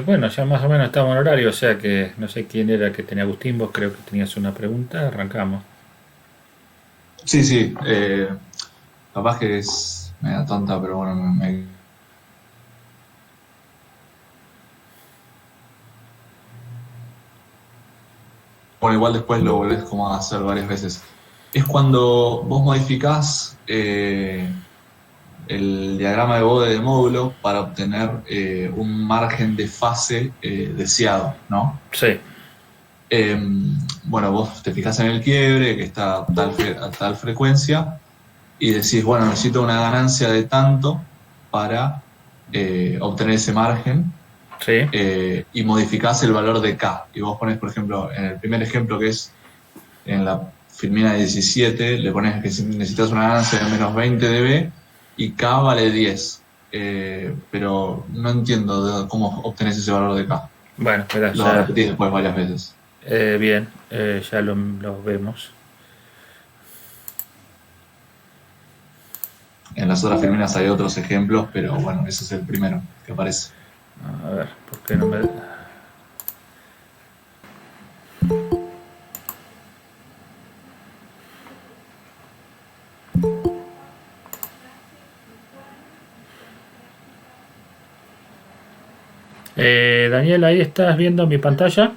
Bueno, ya más o menos estamos en horario, o sea que no sé quién era que tenía Agustín, vos creo que tenías una pregunta, arrancamos. Sí, sí, capaz que es media tonta, pero bueno, bueno, igual después lo volvés como a hacer varias veces. Es cuando vos modificás el diagrama de Bode de módulo para obtener un margen de fase deseado, ¿no? Sí, Eh, bueno, vos te fijás en el quiebre, que está a tal frecuencia, y decís, bueno, necesito una ganancia de tanto para obtener ese margen. sí, Y modificás el valor de K. Y vos pones, por ejemplo, en el primer ejemplo que es en la filmina 17, le pones que necesitas una ganancia de menos 20 dB y K vale 10. Pero no entiendo cómo obtenés ese valor de K. bueno, espera, Lo ya, repetís después varias veces. bien, ya lo vemos. En las otras filminas hay otros ejemplos, pero bueno, ese es el primero que aparece. A ver, ¿por qué no me...? Daniel, ahí estás viendo mi pantalla.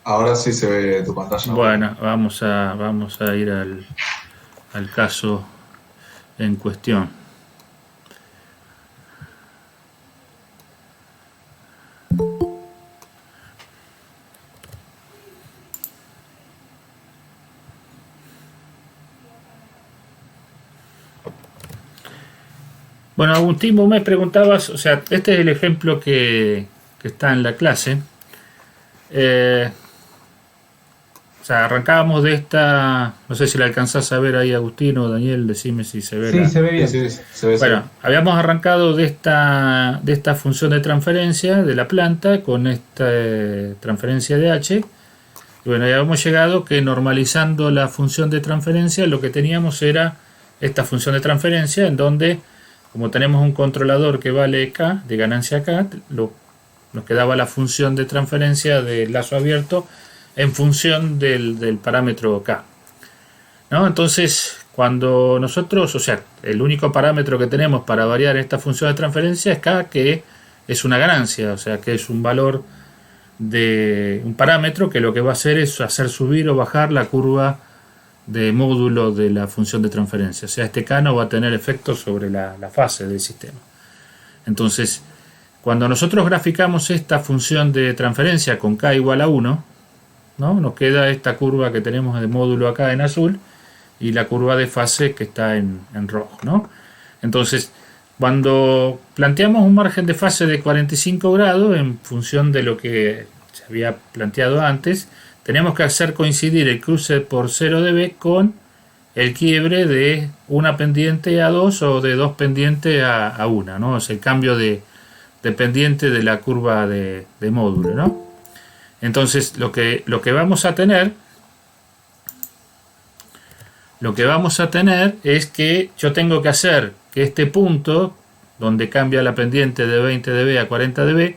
Ahora sí se ve tu pantalla, bueno. Bueno, vamos a ir al caso en cuestión. Bueno, Agustín, vos me preguntabas, o sea, este es el ejemplo que está en la clase. Eh, o sea, arrancábamos de esta, no sé si la alcanzás a ver ahí, Agustín o Daniel, decime si se ve Sí, la... se ve Sí, bien. sí, se ve, se ve. Bueno, habíamos arrancado de esta función de transferencia de la planta con esta transferencia de h. Y bueno, ya habíamos llegado que normalizando la función de transferencia, lo que teníamos era esta función de transferencia en donde, como tenemos un controlador que vale k, de ganancia k, nos quedaba la función de transferencia del lazo abierto en función del parámetro k. ¿No? Entonces, cuando nosotros, o sea, el único parámetro que tenemos para variar esta función de transferencia es k, que es una ganancia, o sea, que es un valor de un parámetro que lo que va a hacer es hacer subir o bajar la curva de módulo de la función de transferencia. O sea, este k no va a tener efecto sobre la fase del sistema. Entonces, cuando nosotros graficamos esta función de transferencia con k igual a 1, ¿no? Nos queda esta curva que tenemos de módulo acá en azul y la curva de fase que está en rojo, ¿no? Entonces, cuando planteamos un margen de fase de 45 grados en función de lo que se había planteado antes, tenemos que hacer coincidir el cruce por 0 dB con el quiebre de una pendiente a 2 o de dos pendientes a 1, ¿no? O sea, el cambio de pendiente de la curva de módulo, ¿no? Entonces, lo que vamos a tener es que yo tengo que hacer que este punto, donde cambia la pendiente de 20 dB a 40 dB,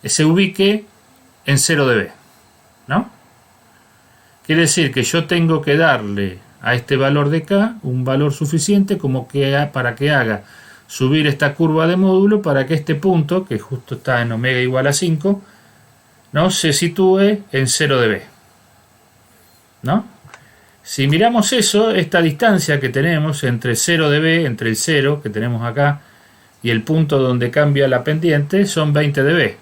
se ubique en 0 dB, ¿no? Quiere decir que yo tengo que darle a este valor de K un valor suficiente como que para que haga subir esta curva de módulo para que este punto, que justo está en omega igual a 5, ¿no? Se sitúe en 0 dB, ¿no? Si miramos eso, esta distancia que tenemos entre 0 dB, entre el 0 que tenemos acá y el punto donde cambia la pendiente, son 20 dB.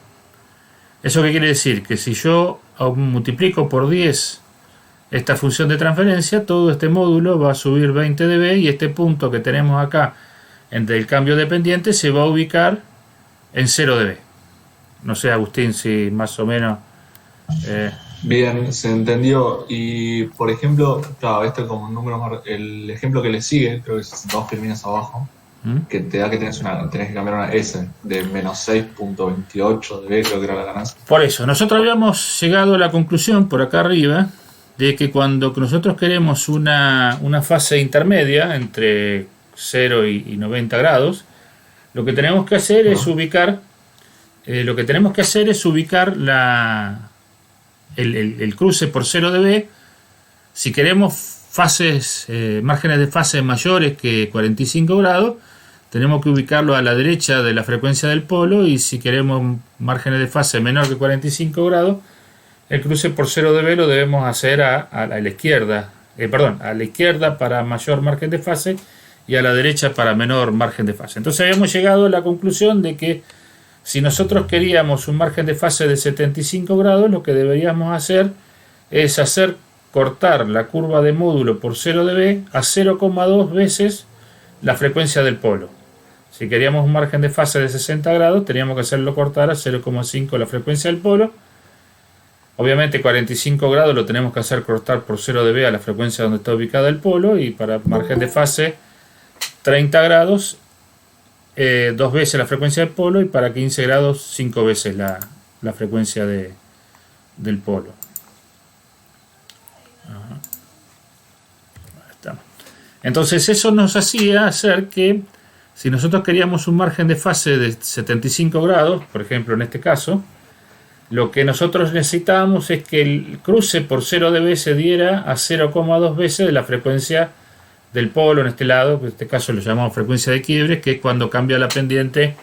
¿Eso qué quiere decir? Que si yo multiplico por 10 esta función de transferencia, todo este módulo va a subir 20 dB y este punto que tenemos acá entre el cambio de pendiente se va a ubicar en 0 dB. No sé, Agustín, si más o menos... eh, Bien, se entendió. Y por ejemplo, claro, este como un número el ejemplo que le sigue, creo que es dos filminas abajo, ¿Mm? que te da que tenés que cambiar una S de menos 6,28 dB, creo que era la ganancia. Por eso, nosotros habíamos llegado a la conclusión por acá arriba de que cuando nosotros queremos una fase intermedia entre 0 y 90 grados, lo que tenemos que hacer es ¿No? ubicar lo que tenemos que hacer es ubicar el cruce por 0 dB. Si queremos márgenes de fase mayores que 45 grados, tenemos que ubicarlo a la derecha de la frecuencia del polo, y si queremos márgenes de fase menor que 45 grados, el cruce por 0 dB lo debemos hacer a la izquierda, a la izquierda para mayor margen de fase y a la derecha para menor margen de fase. Entonces habíamos llegado a la conclusión de que si nosotros queríamos un margen de fase de 75 grados, lo que deberíamos hacer es cortar la curva de módulo por 0 dB a 0,2 veces la frecuencia del polo. Si queríamos un margen de fase de 60 grados, teníamos que hacerlo cortar a 0,5 la frecuencia del polo. Obviamente 45 grados lo tenemos que hacer cortar por 0 dB a la frecuencia donde está ubicado el polo, y para margen de fase 30 grados 2 veces la frecuencia del polo, y para 15 grados 5 veces la frecuencia del polo. Entonces eso nos hacía hacer que si nosotros queríamos un margen de fase de 75 grados, por ejemplo en este caso, lo que nosotros necesitábamos es que el cruce por 0 dB se diera a 0,2 veces de la frecuencia del polo en este lado, en este caso lo llamamos frecuencia de quiebre, que es cuando cambia la pendiente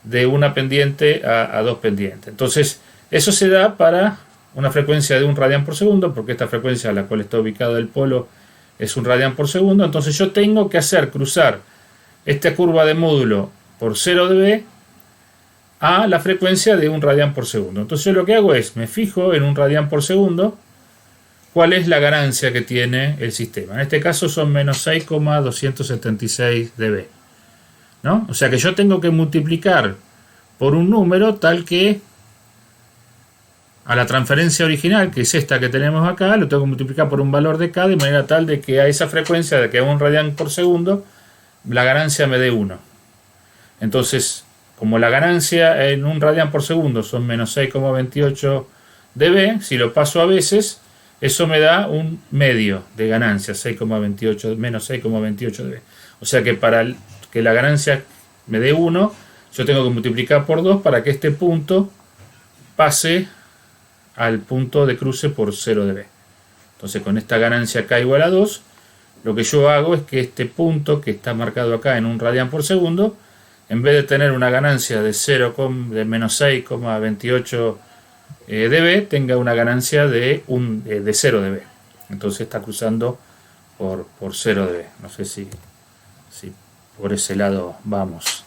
de una pendiente a dos pendientes. Entonces eso se da para una frecuencia de 1 radián por segundo, porque esta frecuencia a la cual está ubicado el polo es 1 radián por segundo. Entonces yo tengo que hacer cruzar esta curva de módulo por 0 dB a la frecuencia de 1 radián por segundo. Entonces yo lo que hago es, me fijo en 1 radián por segundo, cuál es la ganancia que tiene el sistema. En este caso son menos 6,276 dB, ¿no? O sea que yo tengo que multiplicar por un número tal que a la transferencia original, que es esta que tenemos acá, lo tengo que multiplicar por un valor de K, de manera tal de que a esa frecuencia de que a 1 radián por segundo, la ganancia me dé 1. Entonces, como la ganancia en 1 radián por segundo son menos 6,28 dB, si lo paso a veces, eso me da un medio de ganancia, menos 6,28 dB. O sea que para que la ganancia me dé 1, yo tengo que multiplicar por 2 para que este punto pase al punto de cruce por 0 dB. Entonces con esta ganancia K igual a 2, lo que yo hago es que este punto que está marcado acá en 1 radián por segundo, en vez de tener una ganancia de menos 6,28 dB, tenga una ganancia de 0 dB. Entonces está cruzando por 0 dB. No sé si por ese lado vamos.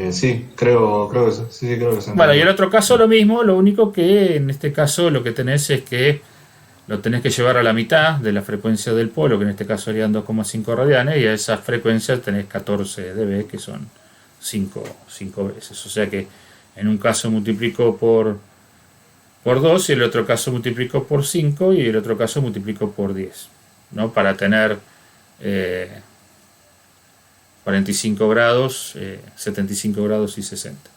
Sí, creo que sí, creo que sí. Bueno, y el otro caso lo mismo, lo único que en este caso lo que tenés es que lo tenés que llevar a la mitad de la frecuencia del polo, que en este caso serían 2,5 radianes, y a esa frecuencia tenés 14 dB, que son 5 veces. O sea que en un caso multiplico por 2, y en el otro caso multiplico por 5, y en el otro caso multiplico por 10, ¿no? Para tener 45 grados, 75 grados y 60.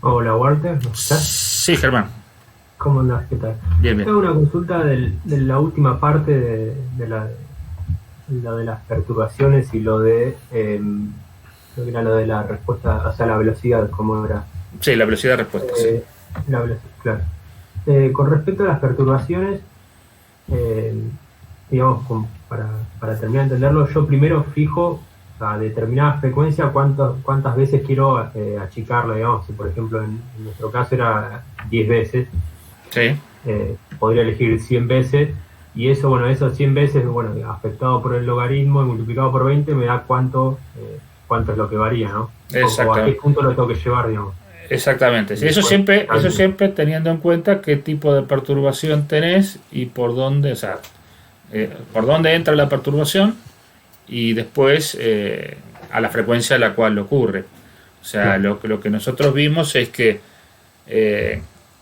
Hola Walter, ¿me escuchás? Sí, Germán. ¿Cómo andás? ¿Qué tal? Bien, bien. Tengo una consulta de la última parte de lo de las perturbaciones y lo de creo que era lo de la respuesta, o sea, la velocidad, ¿cómo era? Sí, la velocidad de respuesta, sí. La velocidad, claro. Con respecto a las perturbaciones, digamos, para terminar de entenderlo, yo primero fijo a determinada frecuencia cuántas veces quiero achicarla, digamos. Si por ejemplo en nuestro caso era 10 veces, Sí. Podría elegir 100 veces, y eso, bueno, esos 100 veces, bueno, afectado por el logaritmo y multiplicado por 20 me da cuánto es lo que varía, ¿no? O a qué punto lo tengo que llevar, digamos. Exactamente. Sí, eso siempre teniendo en cuenta qué tipo de perturbación tenés y por dónde, o sea, por dónde entra la perturbación y después a la frecuencia a la cual ocurre. O sea, lo que nosotros vimos es que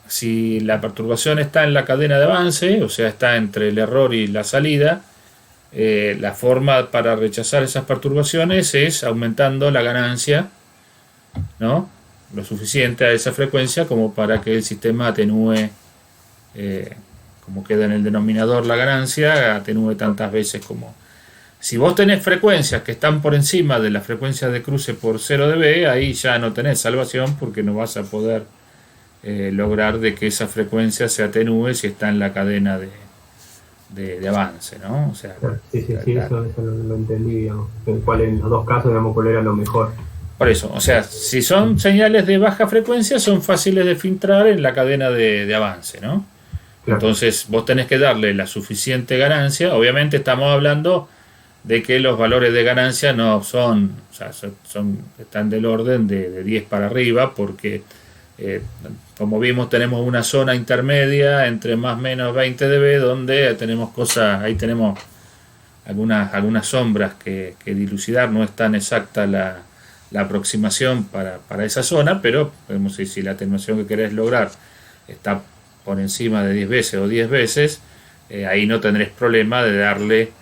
si la perturbación está en la cadena de avance, o sea, está entre el error y la salida, la forma para rechazar esas perturbaciones es aumentando la ganancia, ¿no?, lo suficiente a esa frecuencia como para que el sistema atenúe, como queda en el denominador la ganancia, atenúe tantas veces como... Si vos tenés frecuencias que están por encima de la frecuencia de cruce por 0 dB, ahí ya no tenés salvación porque no vas a poder lograr de que esa frecuencia se atenúe si está en la cadena de avance, ¿no? O sea, sí, eso lo entendí, digamos. En los dos casos, digamos, cuál era lo mejor. Por eso, o sea, si son señales de baja frecuencia, son fáciles de filtrar en la cadena de avance, ¿no? Claro. Entonces, vos tenés que darle la suficiente ganancia. Obviamente estamos hablando de que los valores de ganancia no son, o sea, están del orden de 10 para arriba, porque como vimos tenemos una zona intermedia entre más o menos 20 dB donde tenemos cosas, ahí tenemos algunas sombras que dilucidar, no es tan exacta la aproximación para esa zona, pero podemos decir, si la atenuación que querés lograr está por encima de 10 veces o 10 veces, ahí no tendréis problema de darle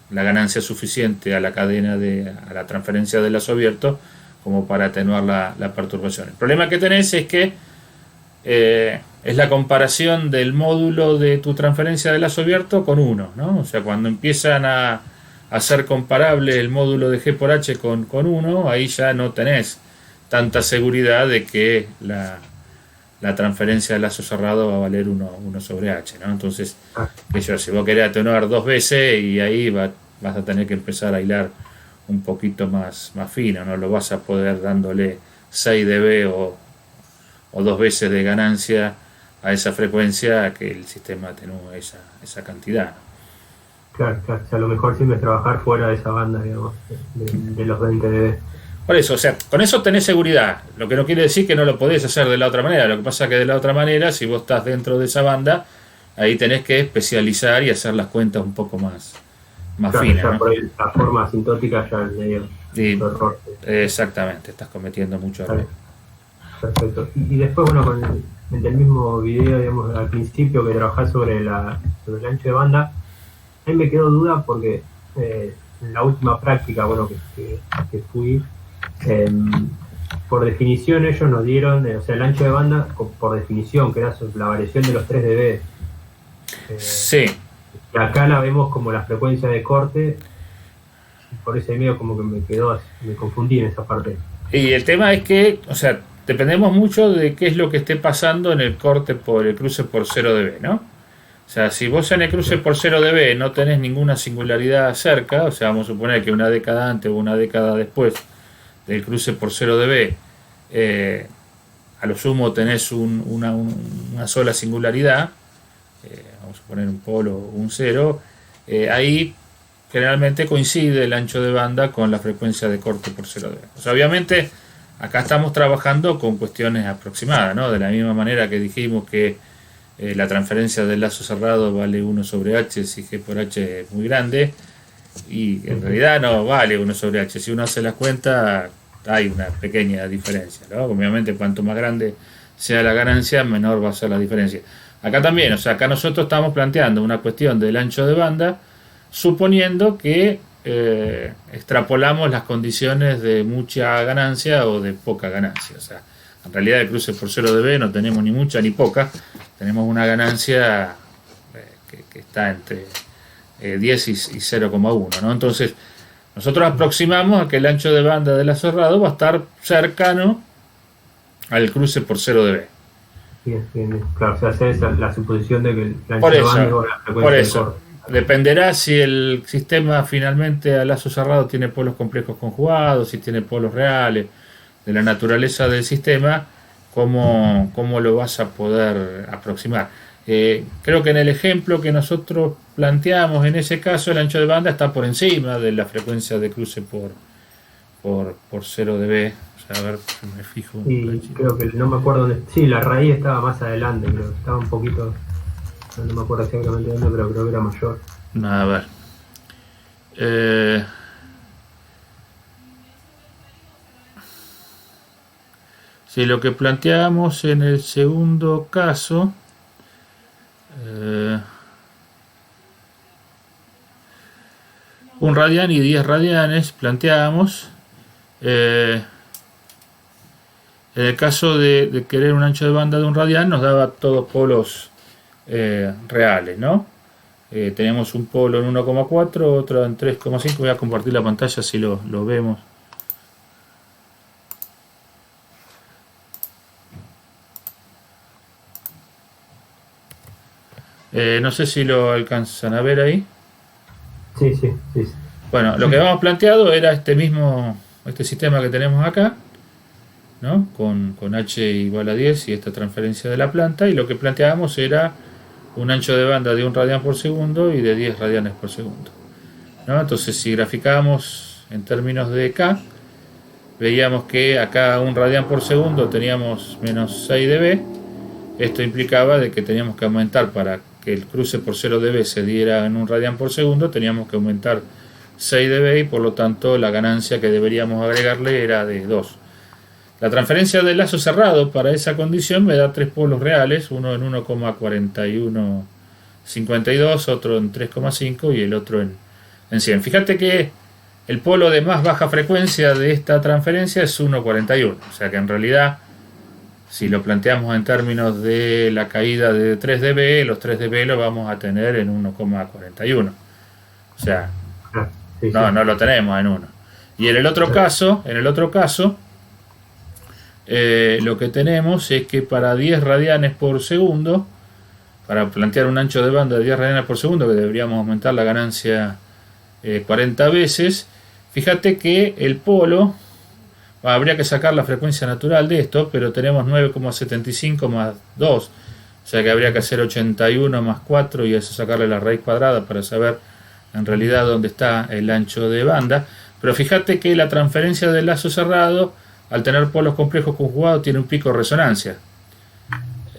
la ganancia suficiente a la cadena a la transferencia de lazo abierto como para atenuar la perturbación. El problema que tenés es que es la comparación del módulo de tu transferencia de lazo abierto con 1, ¿no? O sea, cuando empiezan a ser comparable el módulo de G por H con 1, ahí ya no tenés tanta seguridad de que la transferencia de lazo cerrado va a valer 1 sobre H, ¿no? Entonces, si vos querés atenuar 2 veces, y ahí vas a tener que empezar a hilar un poquito más fino, no lo vas a poder dándole 6 dB o 2 veces de ganancia a esa frecuencia que el sistema atenúe esa cantidad, ¿no? Claro, o sea, lo mejor siempre es trabajar fuera de esa banda, digamos, de los 20 dB. Por eso, o sea, con eso tenés seguridad, lo que no quiere decir que no lo podés hacer de la otra manera. Lo que pasa es que de la otra manera, si vos estás dentro de esa banda, ahí tenés que especializar y hacer las cuentas un poco más finas, ¿no? Por ahí, la forma asintótica ya es medio error. Exactamente, estás cometiendo mucho error. Perfecto. Y después, bueno, en el mismo video, digamos, al principio que trabajás sobre el ancho de banda, a mí me quedó duda porque en la última práctica, bueno, que fui, por definición ellos nos dieron, o sea, el ancho de banda, por definición, que era la variación de los 3 dB. Sí. Y acá la vemos como la frecuencia de corte, y por ese medio como que me confundí en esa parte. Y el tema es que, o sea, dependemos mucho de qué es lo que esté pasando en el corte por el cruce por 0 dB, ¿no? O sea, si vos en el cruce por 0 dB no tenés ninguna singularidad cerca, o sea, vamos a suponer que una década antes o una década después del cruce por 0 dB, a lo sumo tenés una sola singularidad, vamos a poner un polo o un cero, ahí generalmente coincide el ancho de banda con la frecuencia de corte por 0 dB. O sea, obviamente acá estamos trabajando con cuestiones aproximadas, ¿no? De la misma manera que dijimos que la transferencia del lazo cerrado vale 1 sobre H si G por H es muy grande, y en realidad no vale 1 sobre H. Si uno hace las cuentas, hay una pequeña diferencia, ¿no? Obviamente cuanto más grande sea la ganancia, menor va a ser la diferencia. Acá también, o sea, acá nosotros estamos planteando una cuestión del ancho de banda, suponiendo que extrapolamos las condiciones de mucha ganancia o de poca ganancia. O sea, en realidad el cruce por 0 dB no tenemos ni mucha ni poca, tenemos una ganancia que está entre 10 y 0,1, ¿no? Entonces, nosotros aproximamos a que el ancho de banda del lazo cerrado va a estar cercano al cruce por 0 dB. Bien. Claro, o sea, esa es la suposición de que el ancho de banda es la frecuencia por de eso. corte. Dependerá si el sistema finalmente a lazo cerrado tiene polos complejos conjugados, si tiene polos reales, de la naturaleza del sistema, cómo lo vas a poder aproximar. Creo que en el ejemplo que nosotros planteamos, en ese caso el ancho de banda está por encima de la frecuencia de cruce por 0 dB. O sea, a ver si me fijo. Y creo que no me acuerdo dónde. Sí, la raíz estaba más adelante, pero estaba un poquito. no me acuerdo exactamente dónde, pero creo que era mayor. A ver. Si lo que planteamos en el segundo caso, 1 radian y 10 radianes planteábamos. En el caso de querer un ancho de banda de 1 radian nos daba todos polos reales, ¿no? Tenemos un polo en 1,4, otro en 3,5. Voy a compartir la pantalla si lo vemos. No sé si lo alcanzan a ver ahí. Sí. Bueno, lo que habíamos planteado era este sistema que tenemos acá, ¿no? Con h igual a 10 y esta transferencia de la planta, y lo que planteábamos era un ancho de banda de 1 radian por segundo y de 10 radianes por segundo, ¿no? Entonces, si graficábamos en términos de K, veíamos que acá 1 radian por segundo teníamos menos 6 dB. Esto implicaba de que teníamos que aumentar, para que el cruce por 0 dB se diera en 1 radian por segundo, teníamos que aumentar 6 dB, y por lo tanto la ganancia que deberíamos agregarle era de 2. La transferencia del lazo cerrado para esa condición me da 3 polos reales, uno en 1,4152, otro en 3,5 y el otro en 100. Fíjate que el polo de más baja frecuencia de esta transferencia es 1,41, o sea que en realidad, si lo planteamos en términos de la caída de 3 dB, los 3 dB los vamos a tener en 1,41. O sea, no lo tenemos en 1. Y en el otro caso, lo que tenemos es que para 10 radianes por segundo, para plantear un ancho de banda de 10 radianes por segundo, que deberíamos aumentar la ganancia 40 veces, fíjate que el polo, habría que sacar la frecuencia natural de esto, pero tenemos 9,75 más 2, o sea que habría que hacer 81 más 4 y eso sacarle la raíz cuadrada para saber en realidad dónde está el ancho de banda. Pero fíjate que la transferencia del lazo cerrado, al tener polos complejos conjugados, tiene un pico de resonancia.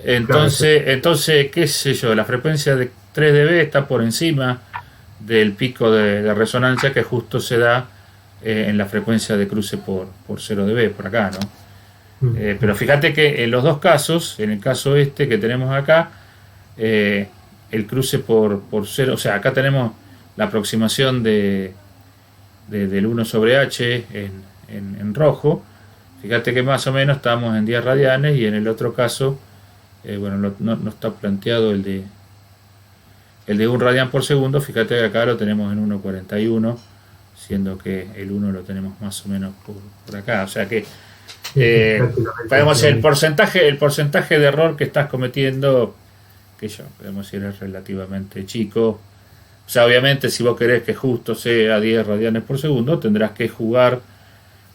Entonces, qué sé yo, la frecuencia de 3 dB está por encima del pico de resonancia que justo se da en la frecuencia de cruce por 0 dB, por acá, ¿no? Pero fíjate que en los dos casos, en el caso este que tenemos acá, el cruce por 0, o sea, acá tenemos la aproximación del 1 sobre h en rojo. Fíjate que más o menos estamos en 10 radianes, y en el otro caso, bueno, no está planteado el de 1 radian por segundo. Fíjate que acá lo tenemos en 1,41, siendo que el 1 lo tenemos más o menos por acá. O sea que podemos decir, el porcentaje de error que estás cometiendo, podemos decir, es relativamente chico. O sea, obviamente, si vos querés que justo sea 10 radianes por segundo, tendrás que jugar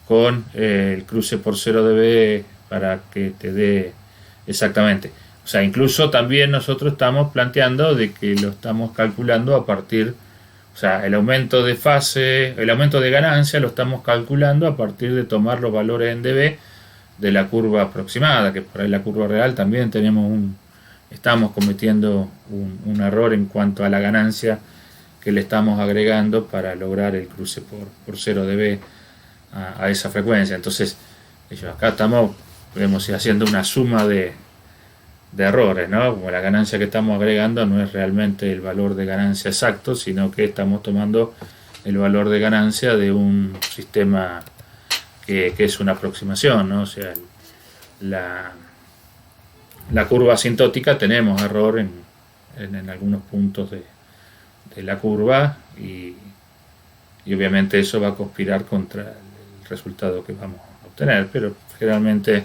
con el cruce por 0 dB para que te dé exactamente. O sea, incluso también nosotros estamos planteando de que lo estamos calculando a partir, o sea, el aumento de fase, el aumento de ganancia lo estamos calculando a partir de tomar los valores en dB de la curva aproximada, que por ahí la curva real también estamos cometiendo un error en cuanto a la ganancia que le estamos agregando para lograr el cruce por 0 dB a esa frecuencia. Entonces, acá estamos, podemos ir haciendo una suma de errores, ¿no? Como la ganancia que estamos agregando no es realmente el valor de ganancia exacto, sino que estamos tomando el valor de ganancia de un sistema que es una aproximación, ¿no? O sea, la curva asintótica, tenemos error en algunos puntos de la curva, y obviamente eso va a conspirar contra el resultado que vamos a obtener, pero generalmente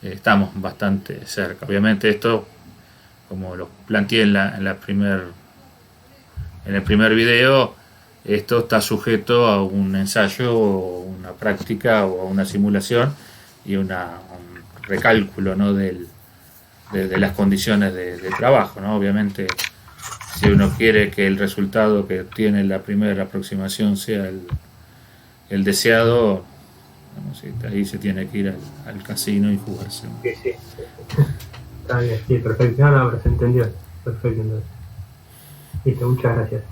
estamos bastante cerca. Obviamente esto, como lo planteé en el primer video, esto está sujeto a un ensayo o una práctica o a una simulación y un recálculo, ¿no? de las condiciones de trabajo, ¿no? Obviamente, si uno quiere que el resultado que tiene la primera aproximación sea el deseado, ahí se tiene que ir al casino y jugarse. Sí. Está bien, sí, perfecto. No, pero se entendió. Perfecto, entonces. Listo, muchas gracias.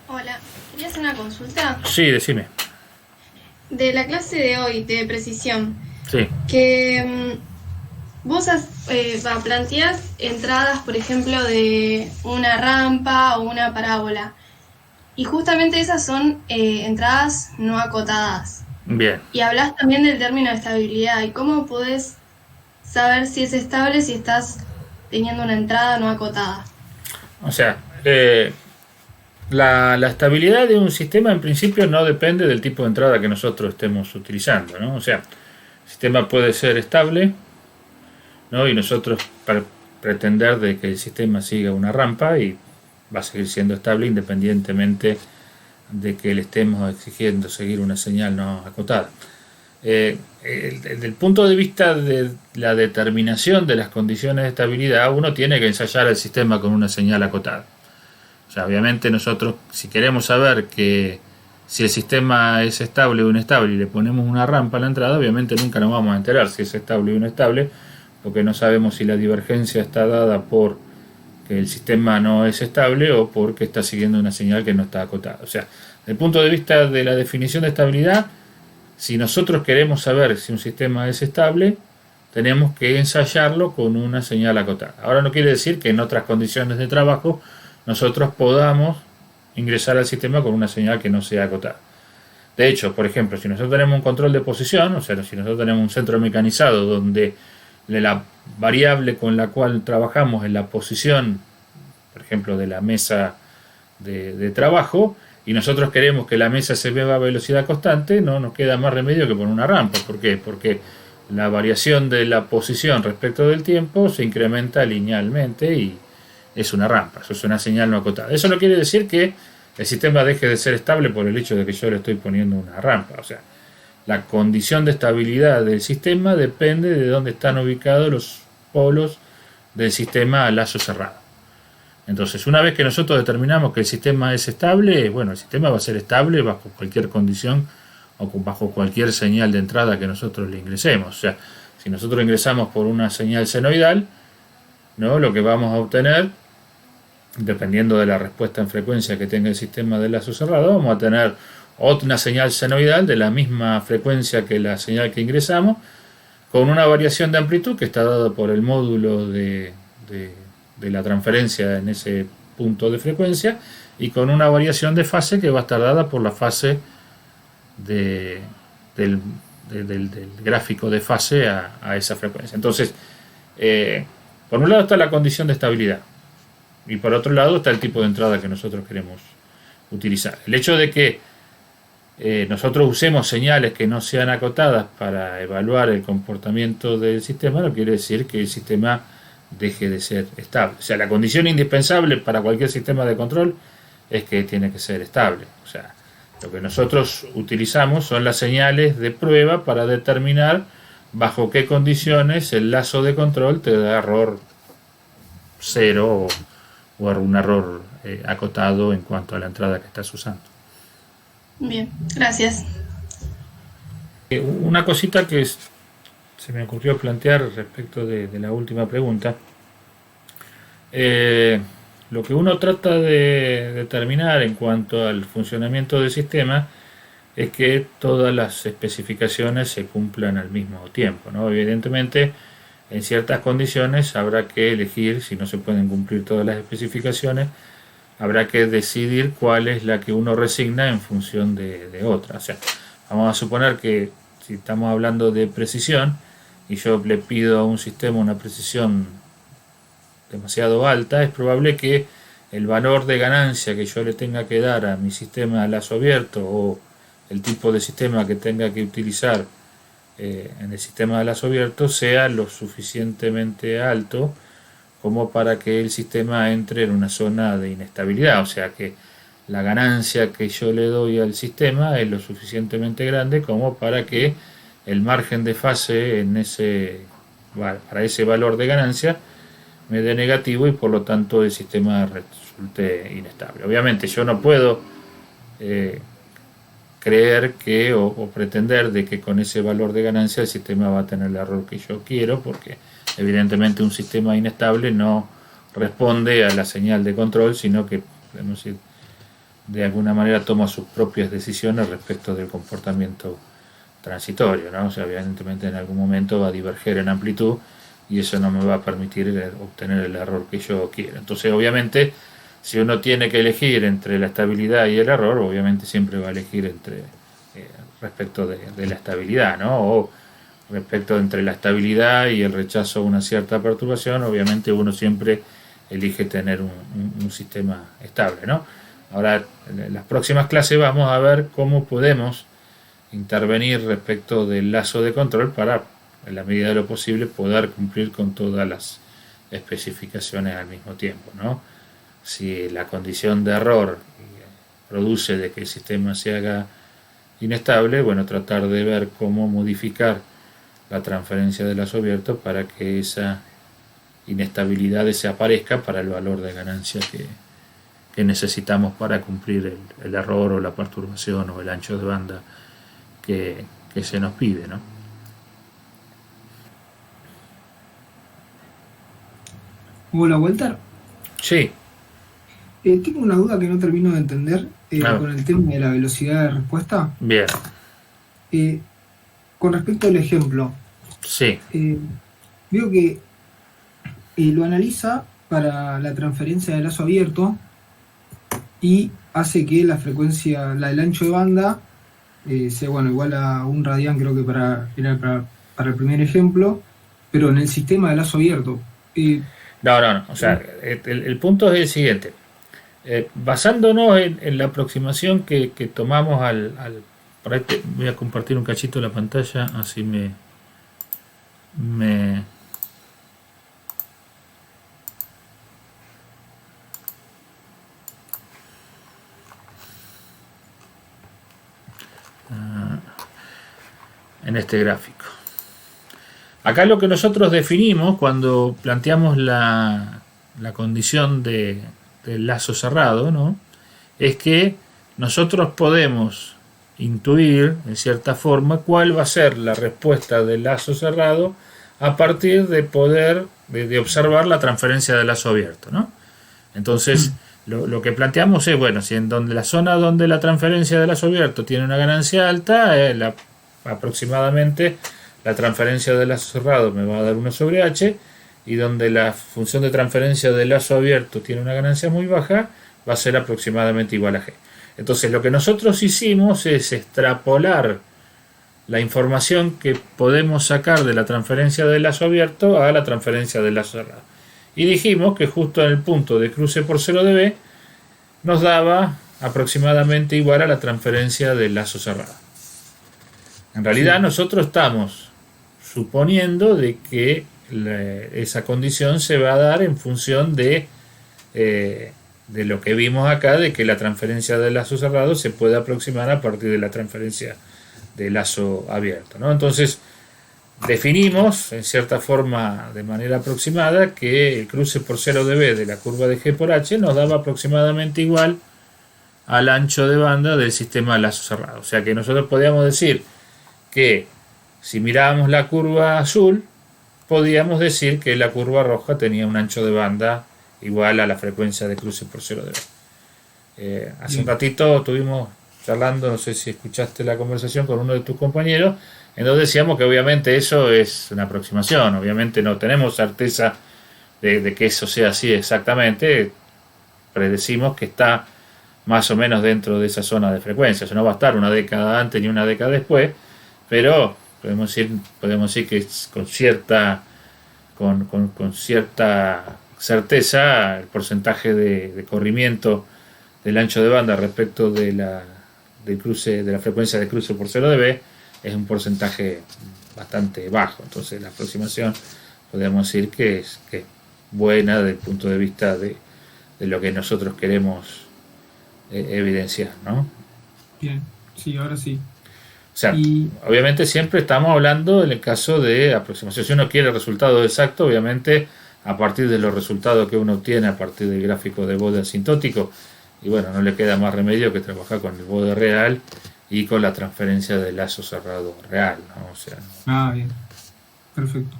Hola, quería hacer una consulta. Sí, decime. De la clase de hoy, de precisión, Sí. que vos planteás entradas, por ejemplo, de una rampa o una parábola, y justamente esas son entradas no acotadas. Bien. Y hablas también del término de estabilidad, y cómo podés saber si es estable si estás teniendo una entrada no acotada. O sea, la estabilidad de un sistema en principio no depende del tipo de entrada que nosotros estemos utilizando, ¿no? O sea, el sistema puede ser estable, ¿no? Y nosotros pretender de que el sistema siga una rampa y va a seguir siendo estable independientemente de que le estemos exigiendo seguir una señal no acotada. Desde el punto de vista de la determinación de las condiciones de estabilidad, uno tiene que ensayar el sistema con una señal acotada. O sea, obviamente nosotros, si queremos saber que si el sistema es estable o inestable y le ponemos una rampa a la entrada, obviamente nunca nos vamos a enterar si es estable o inestable, porque no sabemos si la divergencia está dada por que el sistema no es estable o porque está siguiendo una señal que no está acotada. O sea, desde el punto de vista de la definición de estabilidad, si nosotros queremos saber si un sistema es estable, tenemos que ensayarlo con una señal acotada. Ahora no quiere decir que en otras condiciones de trabajo nosotros podamos ingresar al sistema con una señal que no sea acotada. De hecho, por ejemplo, si nosotros tenemos un control de posición, o sea, si nosotros tenemos un centro mecanizado donde la variable con la cual trabajamos es la posición, por ejemplo, de la mesa de trabajo, y nosotros queremos que la mesa se mueva a velocidad constante, no nos queda más remedio que poner una rampa. ¿Por qué? Porque la variación de la posición respecto del tiempo se incrementa linealmente y es una rampa, eso es una señal no acotada. Eso no quiere decir que el sistema deje de ser estable por el hecho de que yo le estoy poniendo una rampa. O sea, la condición de estabilidad del sistema depende de dónde están ubicados los polos del sistema a lazo cerrado. Entonces, una vez que nosotros determinamos que el sistema es estable, bueno, el sistema va a ser estable bajo cualquier condición o bajo cualquier señal de entrada que nosotros le ingresemos. O sea, si nosotros ingresamos por una señal senoidal, ¿no? Lo que vamos a obtener, dependiendo de la respuesta en frecuencia que tenga el sistema de lazo cerrado, vamos a tener otra señal senoidal de la misma frecuencia que la señal que ingresamos, con una variación de amplitud que está dada por el módulo de la transferencia en ese punto de frecuencia, y con una variación de fase que va a estar dada por la fase del gráfico de fase a esa frecuencia. Entonces, por un lado está la condición de estabilidad y por otro lado está el tipo de entrada que nosotros queremos utilizar. El hecho de que nosotros usemos señales que no sean acotadas para evaluar el comportamiento del sistema no quiere decir que el sistema deje de ser estable. O sea, la condición indispensable para cualquier sistema de control es que tiene que ser estable. O sea, lo que nosotros utilizamos son las señales de prueba para determinar bajo qué condiciones el lazo de control te da error cero o un error acotado en cuanto a la entrada que estás usando. Bien, gracias. Una cosita que se me ocurrió plantear respecto de la última pregunta. Lo que uno trata de determinar en cuanto al funcionamiento del sistema es que todas las especificaciones se cumplan al mismo tiempo, ¿no? Evidentemente, en ciertas condiciones habrá que elegir, si no se pueden cumplir todas las especificaciones, habrá que decidir cuál es la que uno resigna en función de otra. O sea, vamos a suponer que si estamos hablando de precisión y yo le pido a un sistema una precisión demasiado alta, es probable que el valor de ganancia que yo le tenga que dar a mi sistema a lazo abierto o el tipo de sistema que tenga que utilizar en el sistema de lazo abierto sea lo suficientemente alto como para que el sistema entre en una zona de inestabilidad. O sea que la ganancia que yo le doy al sistema es lo suficientemente grande como para que el margen de fase para ese valor de ganancia me dé negativo y por lo tanto el sistema resulte inestable. Obviamente yo no puedo creer que o pretender de que con ese valor de ganancia el sistema va a tener el error que yo quiero, porque evidentemente un sistema inestable no responde a la señal de control, sino que, podemos decir, de alguna manera toma sus propias decisiones respecto del comportamiento transitorio, ¿no? O sea, evidentemente en algún momento va a diverger en amplitud y eso no me va a permitir obtener el error que yo quiero. Entonces, obviamente, si uno tiene que elegir entre la estabilidad y el error, obviamente siempre va a elegir entre respecto de la estabilidad, ¿no? O respecto entre la estabilidad y el rechazo a una cierta perturbación, obviamente uno siempre elige tener un sistema estable, ¿no? Ahora, en las próximas clases vamos a ver cómo podemos intervenir respecto del lazo de control para, en la medida de lo posible, poder cumplir con todas las especificaciones al mismo tiempo, ¿no? Si la condición de error produce de que el sistema se haga inestable, bueno, tratar de ver cómo modificar la transferencia de lazo abierto para que esa inestabilidad desaparezca para el valor de ganancia que necesitamos para cumplir el error o la perturbación o el ancho de banda que se nos pide, ¿no? Hola, Walter. Sí. Tengo una duda que no termino de entender con el tema de la velocidad de respuesta. Bien. Con respecto al ejemplo, sí. Veo que lo analiza para la transferencia de lazo abierto y hace que la frecuencia, el ancho de banda, sea igual a 1 radián, creo que para el primer ejemplo, pero en el sistema de lazo abierto. No. O sea, el punto es el siguiente. Basándonos en la aproximación que tomamos por ahí voy a compartir un cachito de la pantalla, así me en este gráfico. Acá lo que nosotros definimos cuando planteamos la condición del lazo cerrado, ¿no? Es que nosotros podemos intuir, en cierta forma, cuál va a ser la respuesta del lazo cerrado a partir de poder de observar la transferencia del lazo abierto, ¿no? Entonces, lo que planteamos es, bueno, si en la zona donde la transferencia del lazo abierto tiene una ganancia alta, aproximadamente la transferencia del lazo cerrado me va a dar 1 sobre h, y donde la función de transferencia del lazo abierto tiene una ganancia muy baja, va a ser aproximadamente igual a g. Entonces, lo que nosotros hicimos es extrapolar la información que podemos sacar de la transferencia del lazo abierto a la transferencia del lazo cerrado. Y dijimos que justo en el punto de cruce por 0 dB nos daba aproximadamente igual a la transferencia del lazo cerrado. En realidad, nosotros estamos suponiendo de que esa condición se va a dar en función de lo que vimos acá, de que la transferencia del lazo cerrado se puede aproximar a partir de la transferencia del lazo abierto, ¿no? Entonces, definimos, en cierta forma, de manera aproximada, que el cruce por 0 dB de la curva de G por H nos daba aproximadamente igual al ancho de banda del sistema de lazo cerrado. O sea que nosotros podíamos decir que si mirábamos la curva azul, podíamos decir que la curva roja tenía un ancho de banda igual a la frecuencia de cruce por 0 dB. Hace un ratito estuvimos charlando, no sé si escuchaste la conversación con uno de tus compañeros, en donde decíamos que obviamente eso es una aproximación, obviamente no tenemos certeza de que eso sea así exactamente, predecimos que está más o menos dentro de esa zona de frecuencia, o sea, no va a estar una década antes ni una década después, pero podemos decir que con cierta certeza el porcentaje de corrimiento del ancho de banda respecto de la frecuencia de cruce por 0 dB es un porcentaje bastante bajo. Entonces la aproximación podemos decir que es buena desde el punto de vista de lo que nosotros queremos evidenciar, ¿no? Bien, sí, ahora sí. O sea, obviamente siempre estamos hablando en el caso de aproximación. Si uno quiere el resultado exacto, obviamente a partir de los resultados que uno obtiene a partir del gráfico de bode asintótico, y bueno, no le queda más remedio que trabajar con el bode real y con la transferencia del lazo cerrado real, ¿no? O sea, bien, perfecto.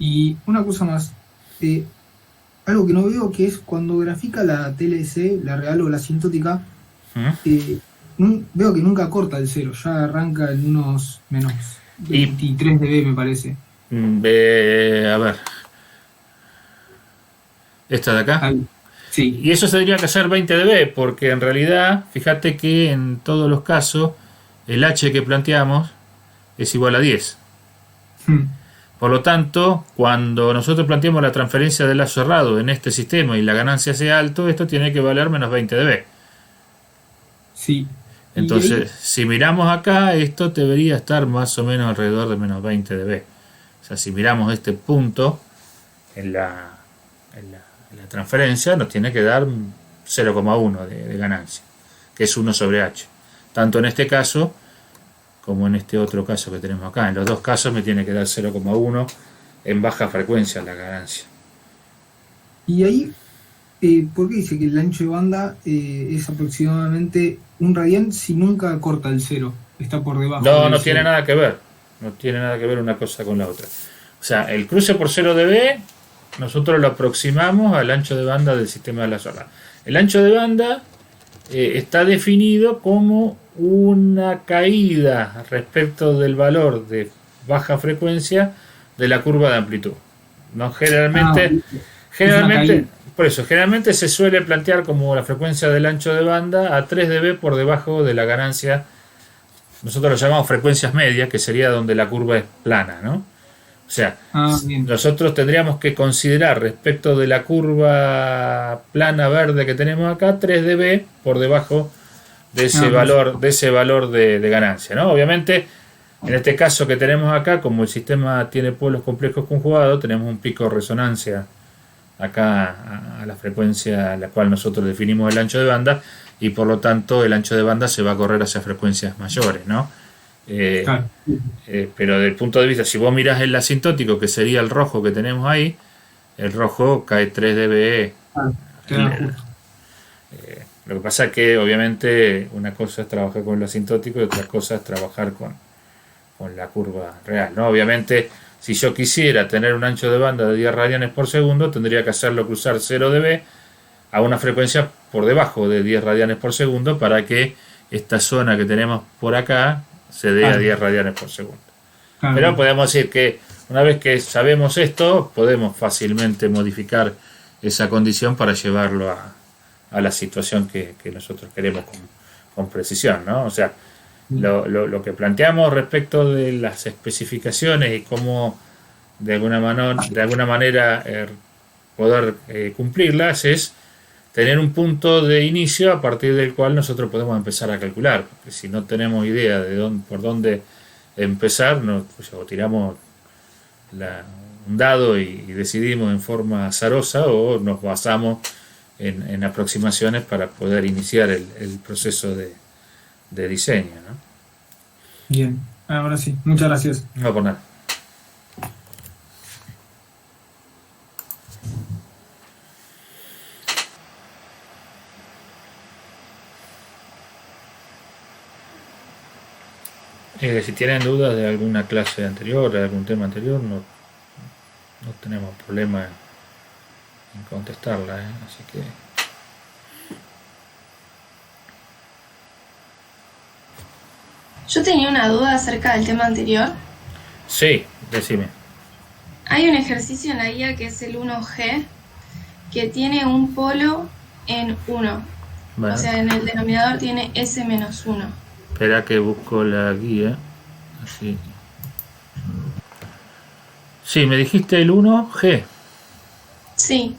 Y una cosa más, algo que no veo, que es cuando grafica la TLC, la real o la asintótica, veo que nunca corta el cero, ya arranca en unos menos 23 dB, me parece. A ver. ¿Esta de acá? Ahí. Sí. Y eso se tendría que hacer 20 dB, porque en realidad, fíjate que en todos los casos, el H que planteamos es igual a 10. Por lo tanto, cuando nosotros planteamos la transferencia de lazo cerrado en este sistema y la ganancia sea alto, esto tiene que valer menos 20 dB. Sí. Entonces, si miramos acá, esto debería estar más o menos alrededor de menos 20 dB. O sea, si miramos este punto en la transferencia, nos tiene que dar 0,1 de ganancia, que es 1 sobre H. Tanto en este caso como en este otro caso que tenemos acá. En los dos casos me tiene que dar 0,1 en baja frecuencia la ganancia. Y ahí, ¿por qué dice que el ancho de banda es aproximadamente 1 radián si nunca corta el cero? Está por debajo. No tiene nada que ver. No tiene nada que ver una cosa con la otra. O sea, el cruce por 0 dB nosotros lo aproximamos al ancho de banda del sistema de la zona. El ancho de banda está definido como una caída respecto del valor de baja frecuencia de la curva de amplitud. ¿No? Generalmente por eso, generalmente se suele plantear como la frecuencia del ancho de banda a 3 dB por debajo de la ganancia. Nosotros lo llamamos frecuencias medias, que sería donde la curva es plana, ¿no? O sea, nosotros tendríamos que considerar respecto de la curva plana verde que tenemos acá, 3 dB por debajo de ese valor de ganancia, ¿no? Obviamente, en este caso que tenemos acá, como el sistema tiene polos complejos conjugados, tenemos un pico de resonancia acá a la frecuencia a la cual nosotros definimos el ancho de banda, y por lo tanto el ancho de banda se va a correr hacia frecuencias mayores, ¿no? Pero desde el punto de vista, si vos mirás el asintótico, que sería el rojo que tenemos ahí, el rojo cae 3 dB. Lo que pasa es que obviamente una cosa es trabajar con el asintótico y otra cosa es trabajar con la curva real, ¿no? Obviamente, si yo quisiera tener un ancho de banda de 10 radianes por segundo, tendría que hacerlo cruzar 0 dB a una frecuencia por debajo de 10 radianes por segundo para que esta zona que tenemos por acá se dé a 10 radianes por segundo. Pero podemos decir que una vez que sabemos esto, podemos fácilmente modificar esa condición para llevarlo a la situación que nosotros queremos con precisión, ¿no? O sea, lo que planteamos respecto de las especificaciones y cómo de alguna manera poder cumplirlas es tener un punto de inicio a partir del cual nosotros podemos empezar a calcular, porque si no tenemos idea de por dónde empezar, o tiramos un dado y decidimos en forma azarosa, o nos basamos en aproximaciones para poder iniciar el proceso de diseño, ¿no? Bien, ahora sí, muchas gracias. No, por nada. Si tienen dudas de alguna clase anterior, de algún tema anterior, no tenemos problema en contestarla, así que... Yo tenía una duda acerca del tema anterior. Sí, decime. Hay un ejercicio en la guía que es el 1G, que tiene un polo en 1. Bueno. O sea, en el denominador tiene S-1. Espera que busco la guía. Así. Sí, me dijiste el 1G. Sí,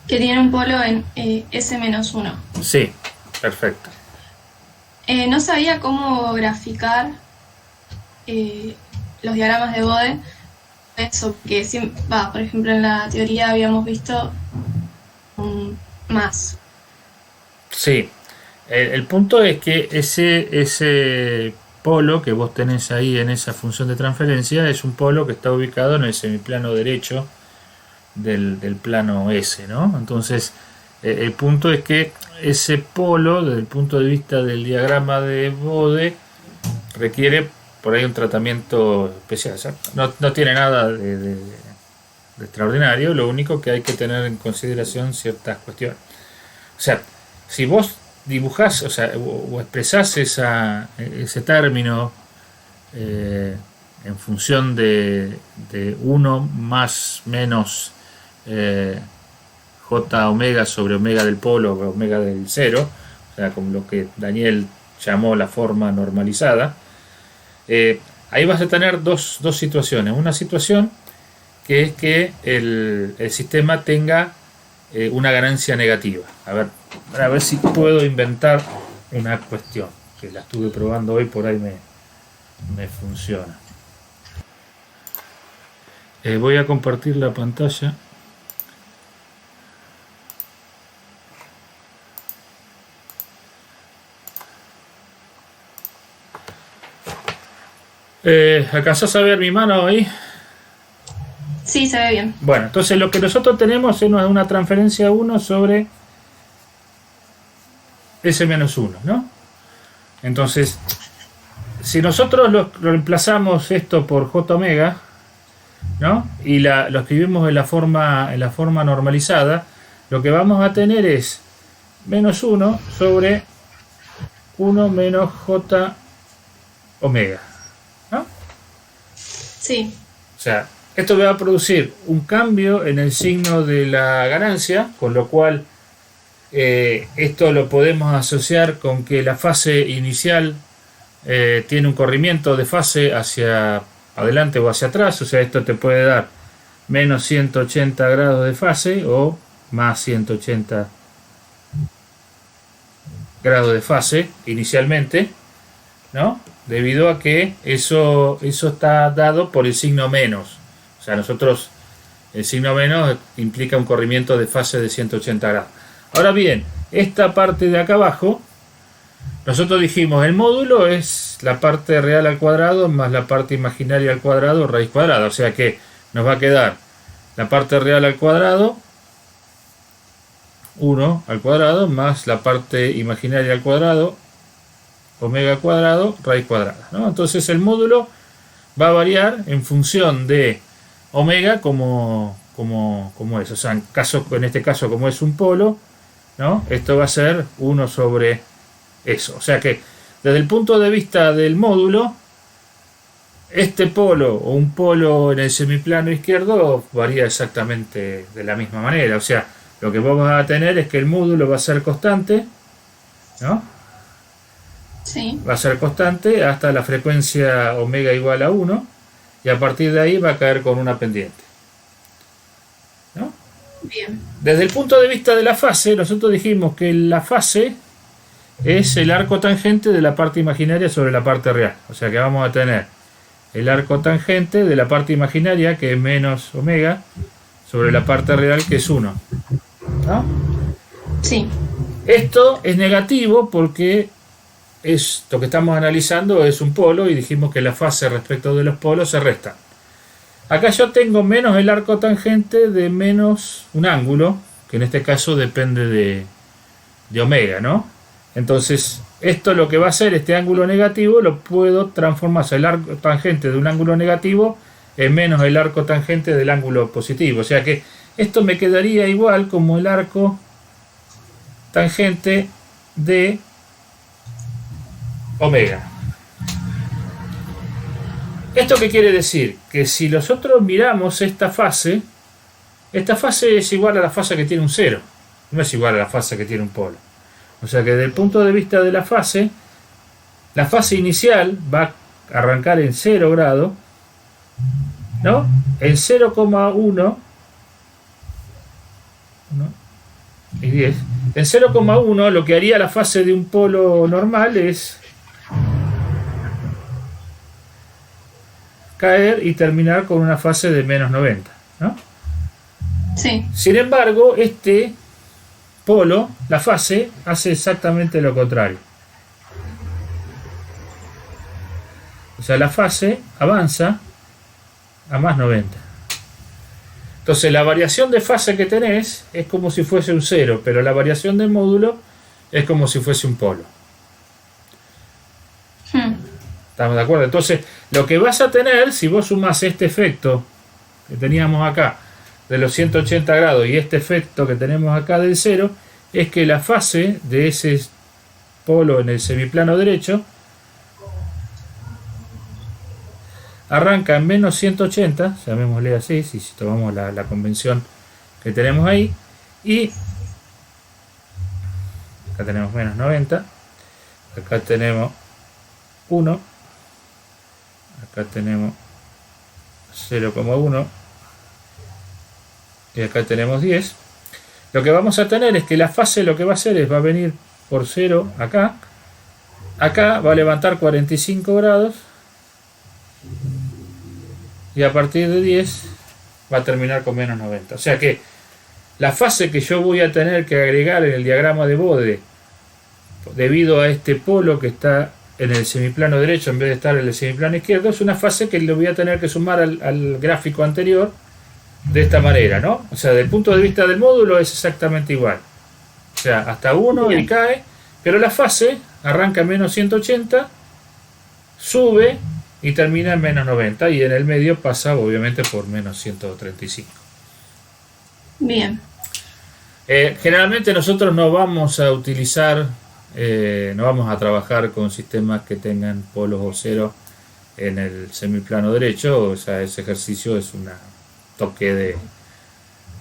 que tiene un polo en S-1. Sí, perfecto. No sabía cómo graficar los diagramas de Bode. Eso, que por ejemplo en la teoría habíamos visto más. Sí. El punto es que ese polo que vos tenés ahí en esa función de transferencia es un polo que está ubicado en el semiplano derecho del plano S, ¿no? Entonces, el punto es que ese polo, desde el punto de vista del diagrama de Bode, requiere por ahí un tratamiento especial. No tiene nada extraordinario, lo único que hay que tener en consideración ciertas cuestiones. O sea, si vos dibujás, o sea, o expresás ese término en función de 1 más menos j omega sobre omega del polo o omega del cero, o sea, como lo que Daniel llamó la forma normalizada, ahí vas a tener dos situaciones. Una situación que es que el sistema tenga una ganancia negativa. A ver si puedo inventar una cuestión, que la estuve probando hoy, por ahí me funciona. Voy a compartir la pantalla. ¿Alcanzás a ver mi mano ahí? Sí, se ve bien. Bueno, entonces lo que nosotros tenemos es una transferencia 1 sobre S-1, ¿no? Entonces, si nosotros lo reemplazamos esto por J omega, ¿no? Y lo escribimos en la forma normalizada, lo que vamos a tener es menos 1 sobre 1 menos J omega, ¿no? Sí. O sea, esto va a producir un cambio en el signo de la ganancia, con lo cual esto lo podemos asociar con que la fase inicial tiene un corrimiento de fase hacia adelante o hacia atrás. O sea, esto te puede dar menos 180 grados de fase o más 180 grados de fase inicialmente, ¿no? Debido a que eso está dado por el signo menos. O sea, nosotros, el signo menos implica un corrimiento de fase de 180 grados. Ahora bien, esta parte de acá abajo, nosotros dijimos, el módulo es la parte real al cuadrado más la parte imaginaria al cuadrado, raíz cuadrada. O sea que nos va a quedar la parte real al cuadrado, 1 al cuadrado, más la parte imaginaria al cuadrado, omega al cuadrado, raíz cuadrada, ¿no? Entonces el módulo va a variar en función de omega como es. O sea, en este caso, como es un polo, ¿no? Esto va a ser 1 sobre eso. O sea que desde el punto de vista del módulo, este polo o un polo en el semiplano izquierdo varía exactamente de la misma manera. O sea, lo que vamos a tener es que el módulo va a ser constante, ¿no? Sí. Va a ser constante hasta la frecuencia omega igual a 1 y a partir de ahí va a caer con una pendiente, ¿no? Bien. Desde el punto de vista de la fase, nosotros dijimos que la fase es el arco tangente de la parte imaginaria sobre la parte real. O sea que vamos a tener el arco tangente de la parte imaginaria, que es menos omega, sobre la parte real, que es 1, ¿no? Sí. Esto es negativo porque esto que estamos analizando es un polo y dijimos que la fase respecto de los polos se restan. Acá yo tengo menos el arco tangente de menos un ángulo, que en este caso depende de omega, ¿no? Entonces, esto lo que va a hacer, este ángulo negativo, lo puedo transformar, o sea, el arco tangente de un ángulo negativo en menos el arco tangente del ángulo positivo. O sea que esto me quedaría igual como el arco tangente de omega. ¿Esto qué quiere decir? Que si nosotros miramos esta fase es igual a la fase que tiene un cero, no es igual a la fase que tiene un polo. O sea que desde el punto de vista de la fase inicial va a arrancar en 0 grado, ¿no? En 0,1 y 10. En 0,1 lo que haría la fase de un polo normal es caer y terminar con una fase de menos 90, ¿no? Sí. Sin embargo, este polo, la fase, hace exactamente lo contrario. O sea, la fase avanza a más 90. Entonces la variación de fase que tenés es como si fuese un 0, pero la variación del módulo es como si fuese un polo. ¿Estamos de acuerdo? Entonces, lo que vas a tener, si vos sumás este efecto que teníamos acá de los 180 grados y este efecto que tenemos acá del 0 es que la fase de ese polo en el semiplano derecho arranca en menos 180, llamémosle así, si tomamos la convención que tenemos ahí, y acá tenemos menos 90, acá tenemos 1, acá tenemos 0,1 y acá tenemos 10. Lo que vamos a tener es que la fase lo que va a hacer es va a venir por 0 acá, va a levantar 45 grados y a partir de 10 va a terminar con menos 90. O sea que la fase que yo voy a tener que agregar en el diagrama de Bode debido a este polo que está en el semiplano derecho en vez de estar en el semiplano izquierdo es una fase que le voy a tener que sumar al gráfico anterior de esta manera, ¿no? O sea, desde el punto de vista del módulo es exactamente igual. O sea, hasta 1 y cae, pero la fase arranca en menos 180, sube y termina en menos 90 y en el medio pasa obviamente por menos 135. Bien. Generalmente nosotros no vamos a utilizar, no vamos a trabajar con sistemas que tengan polos o ceros en el semiplano derecho. O sea, ese ejercicio es un toque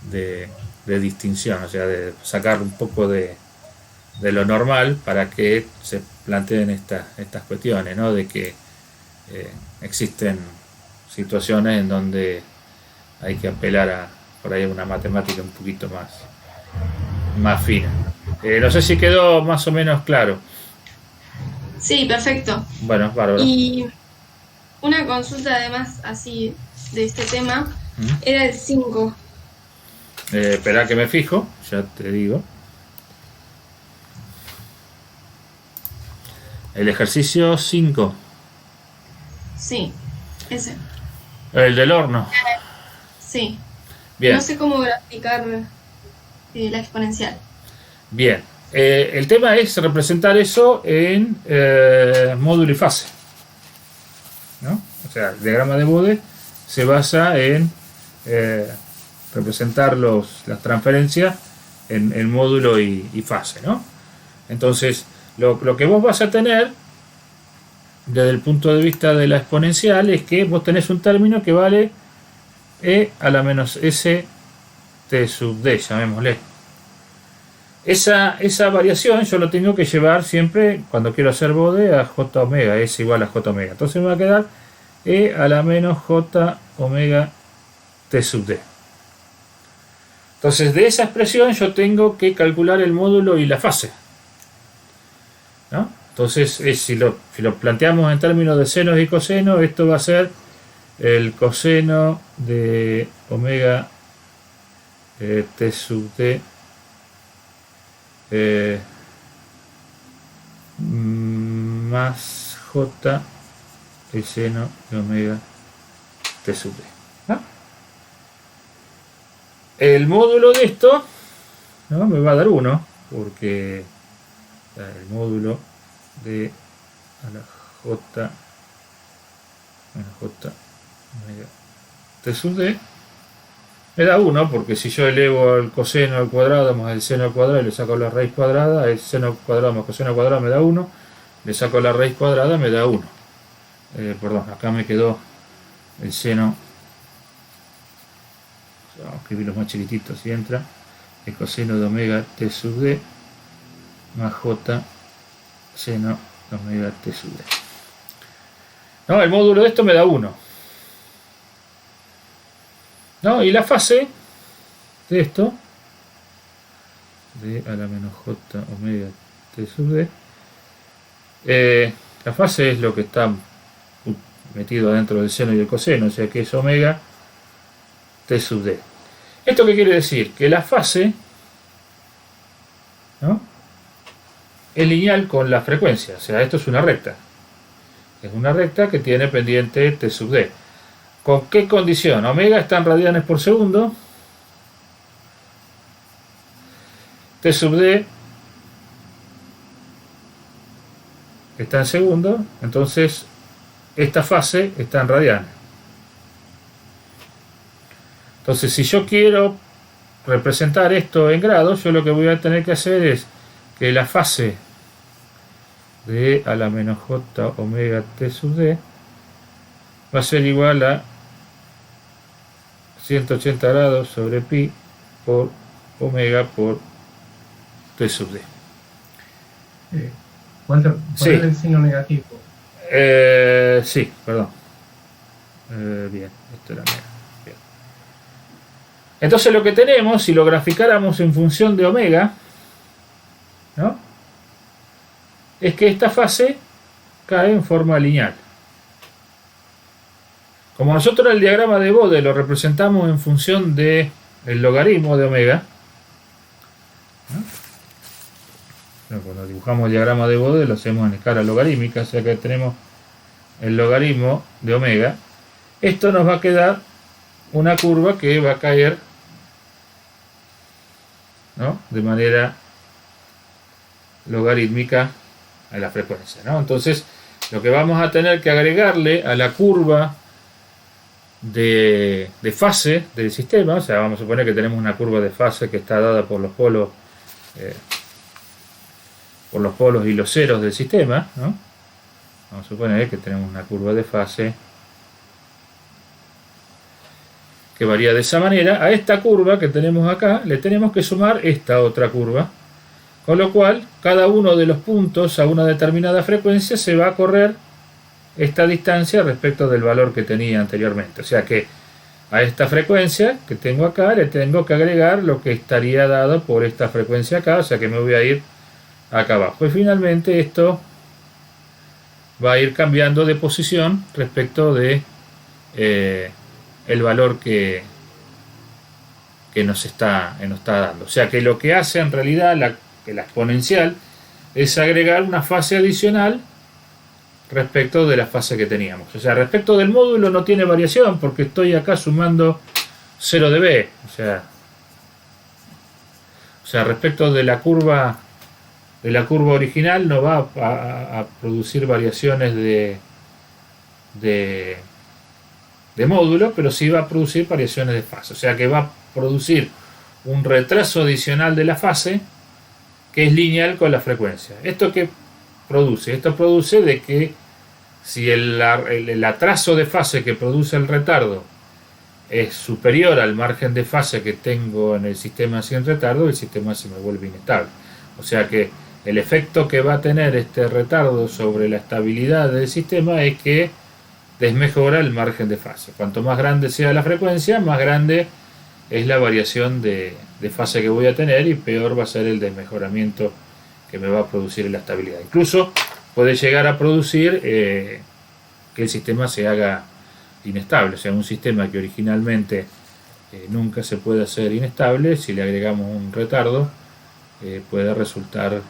de distinción, o sea, de sacar un poco de lo normal para que se planteen estas cuestiones, ¿no? De que existen situaciones en donde hay que apelar a por ahí una matemática un poquito más fina. No sé si quedó más o menos claro. Sí, perfecto. Bueno, bárbaro. Y una consulta además así de este tema era el 5. Espera que me fijo, ya te digo. El ejercicio 5. Sí, ese. El del horno. Sí. Bien. No sé cómo graficar la exponencial. Bien. El tema es representar eso en módulo y fase, ¿no? O sea, el diagrama de Bode se basa en representar las transferencias en módulo y fase, ¿no? Entonces, lo que vos vas a tener desde el punto de vista de la exponencial es que vos tenés un término que vale e a la menos s t sub d, llamémosle. Esa variación yo lo tengo que llevar siempre cuando quiero hacer Bode a j omega, s igual a j omega. Entonces me va a quedar e a la menos j omega t sub d. Entonces de esa expresión yo tengo que calcular el módulo y la fase, ¿no? Entonces si lo planteamos en términos de senos y cosenos, esto va a ser el coseno de omega t sub d más j el seno de omega t sub d, ¿no? El módulo de esto, ¿no? Me va a dar 1 porque el módulo de a la j menos j omega t sub d me da 1 porque si yo elevo el coseno al cuadrado más el seno al cuadrado y le saco la raíz cuadrada, el seno al cuadrado más coseno al cuadrado me da 1, le saco la raíz cuadrada me da 1. Perdón, acá me quedó el seno, vamos a escribirlos más chiquititos si entra, el coseno de omega t sub d más j seno de omega t sub d. No, el módulo de esto me da 1. ¿No? Y la fase de esto, de a la menos j omega t sub d, la fase es lo que está metido dentro del seno y el coseno, o sea que es omega t sub d. ¿Esto qué quiere decir? Que la fase, ¿no?, es lineal con la frecuencia, o sea, esto es una recta. Es una recta que tiene pendiente t sub d. ¿Con qué condición? Omega está en radianes por segundo. T sub d está en segundo. Entonces, esta fase está en radianes. Entonces, si yo quiero representar esto en grados, yo lo que voy a tener que hacer es que la fase de a la menos j omega t sub d va a ser igual a 180 grados sobre pi por omega por t sub d. Walter, Sí. poner el signo negativo. Sí, perdón. Bien, esto era negativo. Bien. Entonces lo que tenemos, si lo graficáramos en función de omega, ¿no?, es que esta fase cae en forma lineal. Como nosotros el diagrama de Bode lo representamos en función de el logaritmo de omega, ¿no? Cuando dibujamos el diagrama de Bode lo hacemos en escala logarítmica, o sea que tenemos el logaritmo de omega. Esto nos va a quedar una curva que va a caer, ¿no?, de manera logarítmica a la frecuencia, ¿no? Entonces lo que vamos a tener que agregarle a la curva de fase del sistema, o sea, vamos a suponer que tenemos una curva de fase que está dada por los polos y los ceros del sistema, ¿no? Vamos a suponer que tenemos una curva de fase que varía de esa manera. A esta curva que tenemos acá le tenemos que sumar esta otra curva, con lo cual cada uno de los puntos a una determinada frecuencia se va a correr esta distancia respecto del valor que tenía anteriormente. O sea que a esta frecuencia que tengo acá le tengo que agregar lo que estaría dado por esta frecuencia acá, o sea que me voy a ir acá abajo. Y finalmente esto va a ir cambiando de posición respecto de el valor que nos está dando. O sea que lo que hace en realidad la exponencial es agregar una fase adicional respecto de la fase que teníamos. O sea, respecto del módulo no tiene variación porque estoy acá sumando 0 dB. O sea, respecto de la curva original no va a producir variaciones de módulo, pero sí va a producir variaciones de fase. O sea que va a producir un retraso adicional de la fase que es lineal con la frecuencia. ¿Esto qué produce? Esto produce de que si el atraso de fase que produce el retardo es superior al margen de fase que tengo en el sistema sin retardo, el sistema se me vuelve inestable. O sea que el efecto que va a tener este retardo sobre la estabilidad del sistema es que desmejora el margen de fase. Cuanto más grande sea la frecuencia, más grande es la variación de fase que voy a tener y peor va a ser el desmejoramiento que me va a producir en la estabilidad. Incluso puede llegar a producir que el sistema se haga inestable. O sea, un sistema que originalmente nunca se puede hacer inestable, si le agregamos un retardo, puede resultar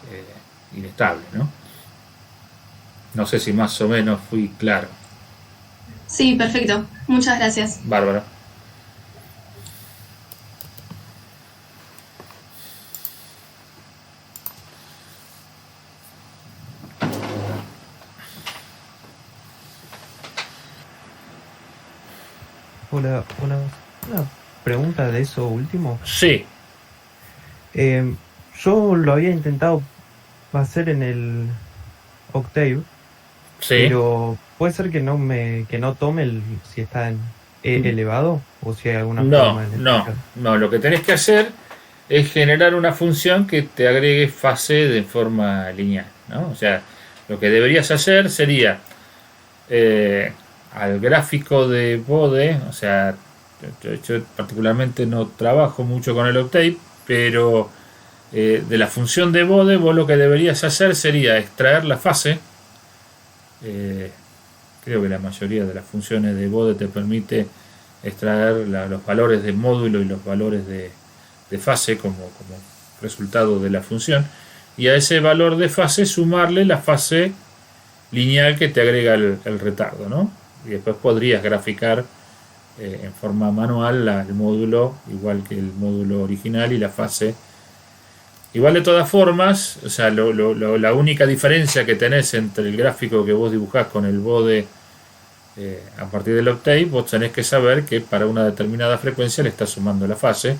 inestable, ¿no? No sé si más o menos fui claro. Sí, perfecto. Muchas gracias. Bárbara. Hola, una pregunta de eso último. Sí. Yo lo había intentado hacer en el Octave, Sí. pero puede ser que no tome si está elevado o si hay alguna No, forma de no. Lo que tenés que hacer es generar una función que te agregue fase de forma lineal, ¿no? O sea, lo que deberías hacer sería al gráfico de Bode, o sea, yo particularmente no trabajo mucho con el Octave, pero de la función de Bode vos lo que deberías hacer sería extraer la fase. Creo que la mayoría de las funciones de Bode te permite extraer los valores de módulo y los valores de fase como resultado de la función, y a ese valor de fase sumarle la fase lineal que te agrega el retardo, ¿no? Y después podrías graficar en forma manual el módulo igual que el módulo original y la fase. Igual de todas formas, o sea, la única diferencia que tenés entre el gráfico que vos dibujás con el Bode a partir del octave vos tenés que saber que para una determinada frecuencia le estás sumando la fase,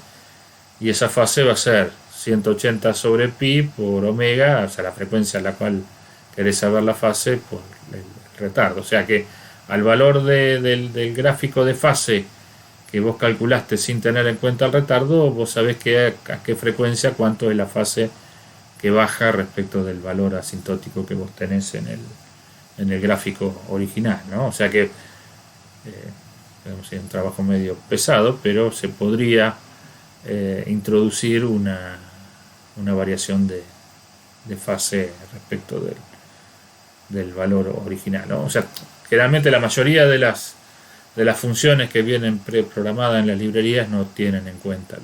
y esa fase va a ser 180 sobre pi por omega, o sea, la frecuencia a la cual querés saber la fase por el retardo. O sea que al valor del gráfico de fase que vos calculaste sin tener en cuenta el retardo, vos sabés a qué frecuencia cuánto es la fase que baja respecto del valor asintótico que vos tenés en el gráfico original, ¿no? O sea que es un trabajo medio pesado, pero se podría introducir una variación de fase respecto del valor original, ¿no? O sea, generalmente la mayoría de las funciones que vienen preprogramadas en las librerías no tienen en cuenta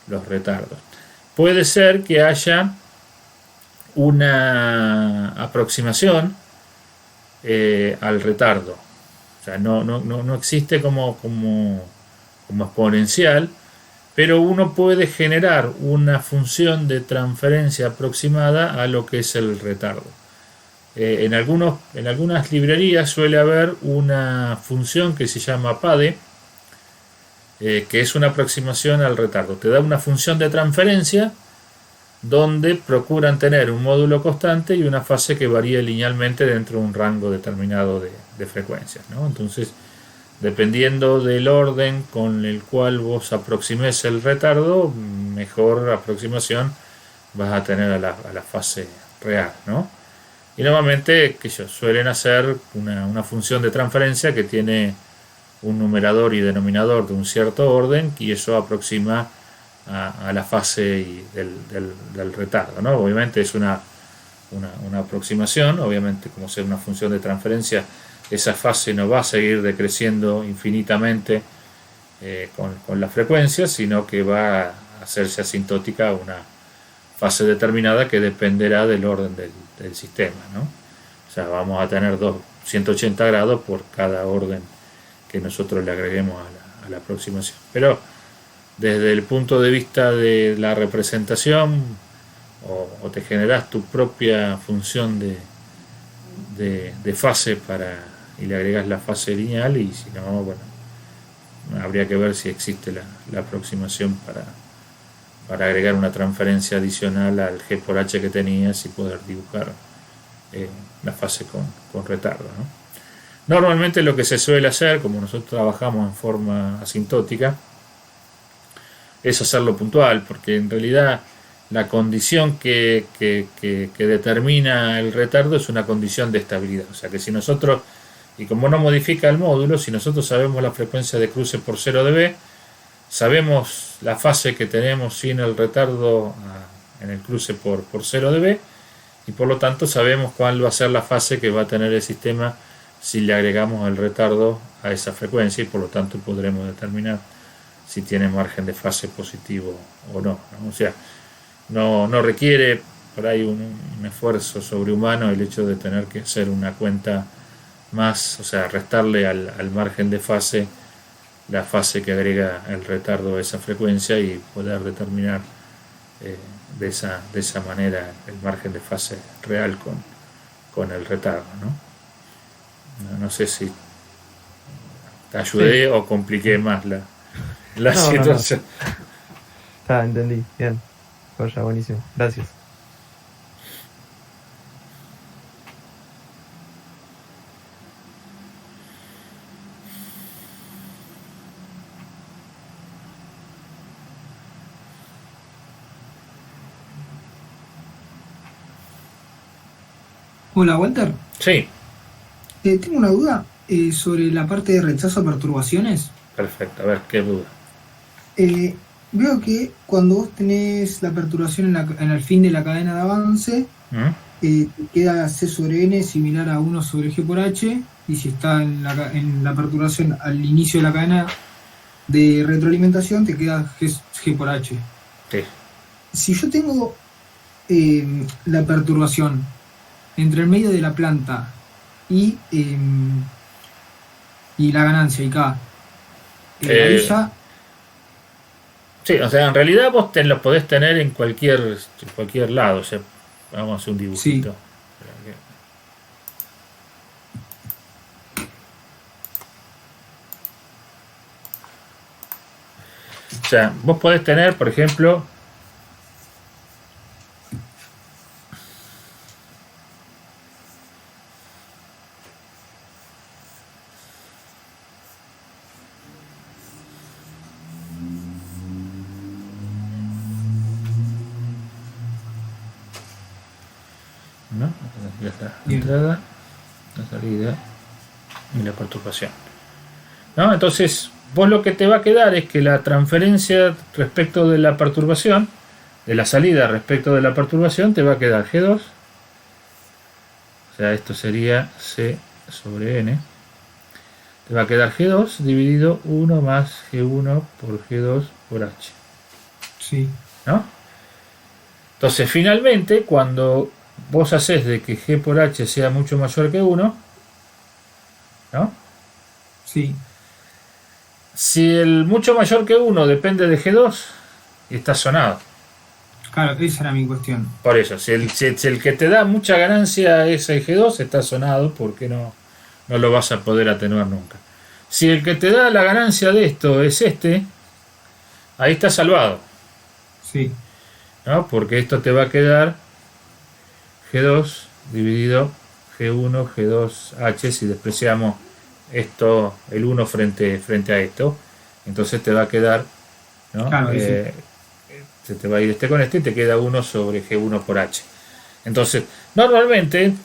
los retardos. Puede ser que haya una aproximación al retardo. O sea, no existe como exponencial, pero uno puede generar una función de transferencia aproximada a lo que es el retardo. En algunas librerías suele haber una función que se llama PADE, que es una aproximación al retardo. Te da una función de transferencia donde procuran tener un módulo constante y una fase que varíe linealmente dentro de un rango determinado de frecuencias, ¿no? Entonces, dependiendo del orden con el cual vos aproximes el retardo, mejor aproximación vas a tener a la fase real, ¿no? Y normalmente suelen hacer una función de transferencia que tiene un numerador y denominador de un cierto orden, y eso aproxima a la fase del retardo, ¿no? Obviamente es una aproximación, obviamente como ser una función de transferencia, esa fase no va a seguir decreciendo infinitamente con la frecuencia, sino que va a hacerse asintótica a una fase determinada que dependerá del orden del sistema, ¿no? O sea, vamos a tener 180 grados por cada orden que nosotros le agreguemos a la aproximación. Pero desde el punto de vista de la representación, o te generas tu propia función de fase y le agregas la fase lineal, y si no, bueno, habría que ver si existe la aproximación para agregar una transferencia adicional al G por H que tenías y poder dibujar la fase con retardo, ¿no? Normalmente lo que se suele hacer, como nosotros trabajamos en forma asintótica, es hacerlo puntual, porque en realidad la condición que determina el retardo es una condición de estabilidad. O sea que si nosotros, y como no modifica el módulo, si nosotros sabemos la frecuencia de cruce por 0 dB, sabemos la fase que tenemos sin el retardo en el cruce por 0 dB, y por lo tanto sabemos cuál va a ser la fase que va a tener el sistema si le agregamos el retardo a esa frecuencia, y por lo tanto podremos determinar si tiene margen de fase positivo o no, ¿no? O sea, no requiere por ahí un esfuerzo sobrehumano el hecho de tener que hacer una cuenta más, o sea, restarle al margen de fase la fase que agrega el retardo a esa frecuencia y poder determinar de esa manera el margen de fase real con el retardo, ¿no? No sé si te ayudé o compliqué más la situación. No. Entendí, bien. Joya, buenísimo. Gracias. Hola, Walter. Sí. Tengo una duda sobre la parte de rechazo a perturbaciones. Perfecto, a ver, ¿qué duda? Veo que cuando vos tenés la perturbación en el fin de la cadena de avance, queda C sobre N similar a 1 sobre G por H, y si está en la perturbación al inicio de la cadena de retroalimentación, te queda G por H. Sí. Si yo tengo la perturbación entre el medio de la planta y la ganancia, y K, ahí ya... Sí, o sea, en realidad vos lo podés tener en cualquier lado. O sea, vamos a hacer un dibujito. Sí. sea, vos podés tener, por ejemplo, ¿no? Aquí está la entrada, la salida y la perturbación, ¿no? Entonces vos lo que te va a quedar es que la transferencia respecto de la perturbación, de la salida respecto de la perturbación, te va a quedar G2, o sea, esto sería C sobre N, te va a quedar G2 dividido 1 más G1 por G2 por H. Sí. ¿No? Entonces, finalmente, cuando vos haces de que G por H sea mucho mayor que 1, ¿no? Sí. Si el mucho mayor que 1 depende de G2, está sonado. Claro, esa era mi cuestión. Por eso, si el que te da mucha ganancia es el G2, está sonado porque no lo vas a poder atenuar nunca. Si el que te da la ganancia de esto es este, ahí está salvado. Sí. ¿No? Porque esto te va a quedar G2 dividido G1, G2H, si despreciamos esto, el 1 frente a esto, entonces te va a quedar, ¿no? Claro, sí. Se te va a ir este con este y te queda 1 sobre G1 por H. Entonces, normalmente,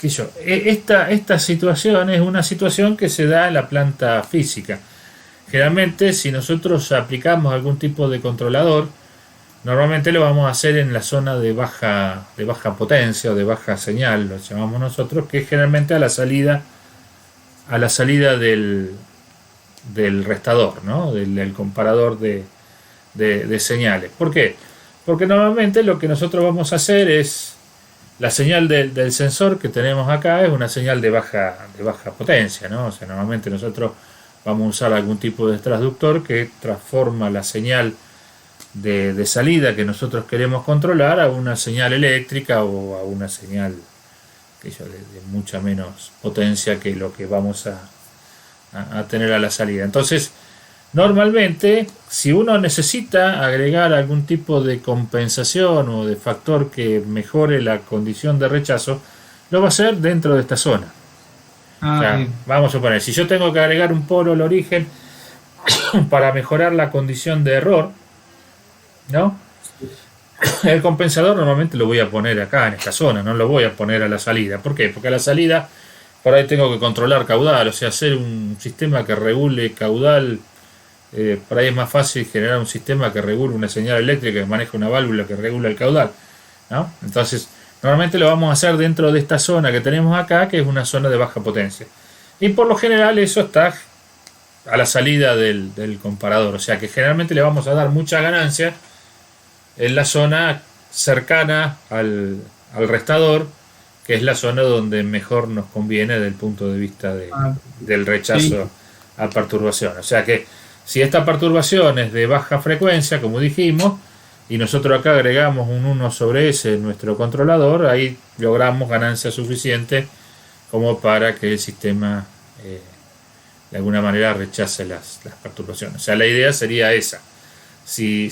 esta situación es una situación que se da en la planta física. Generalmente, si nosotros aplicamos algún tipo de controlador, normalmente lo vamos a hacer en la zona de baja potencia o de baja señal, lo llamamos nosotros, que es generalmente a la salida del restador, ¿no? del comparador de señales. ¿Por qué? Porque normalmente lo que nosotros vamos a hacer es la señal del sensor que tenemos acá es una señal de baja potencia, ¿no? O sea, normalmente nosotros vamos a usar algún tipo de transductor que transforma la señal de salida que nosotros queremos controlar a una señal eléctrica o a una señal de mucha menos potencia que lo que vamos a tener a la salida. Entonces, normalmente, si uno necesita agregar algún tipo de compensación o de factor que mejore la condición de rechazo, lo va a hacer dentro de esta zona. O sea, vamos a suponer, si yo tengo que agregar un polo al origen para mejorar la condición de error, ¿no? El compensador normalmente lo voy a poner acá en esta zona, no lo voy a poner a la salida. ¿Por qué? Porque a la salida por ahí tengo que controlar caudal, o sea, hacer un sistema que regule caudal. Por ahí es más fácil generar un sistema que regule una señal eléctrica, que maneja una válvula que regula el caudal, ¿no? Entonces, normalmente lo vamos a hacer dentro de esta zona que tenemos acá, que es una zona de baja potencia. Y por lo general eso está a la salida del comparador, o sea que generalmente le vamos a dar mucha ganancia en la zona cercana al restador, que es la zona donde mejor nos conviene desde el punto de vista del rechazo a perturbación. O sea que si esta perturbación es de baja frecuencia, como dijimos, y nosotros acá agregamos un 1 sobre S en nuestro controlador, ahí logramos ganancia suficiente como para que el sistema de alguna manera rechace las perturbaciones. O sea, la idea sería esa. Si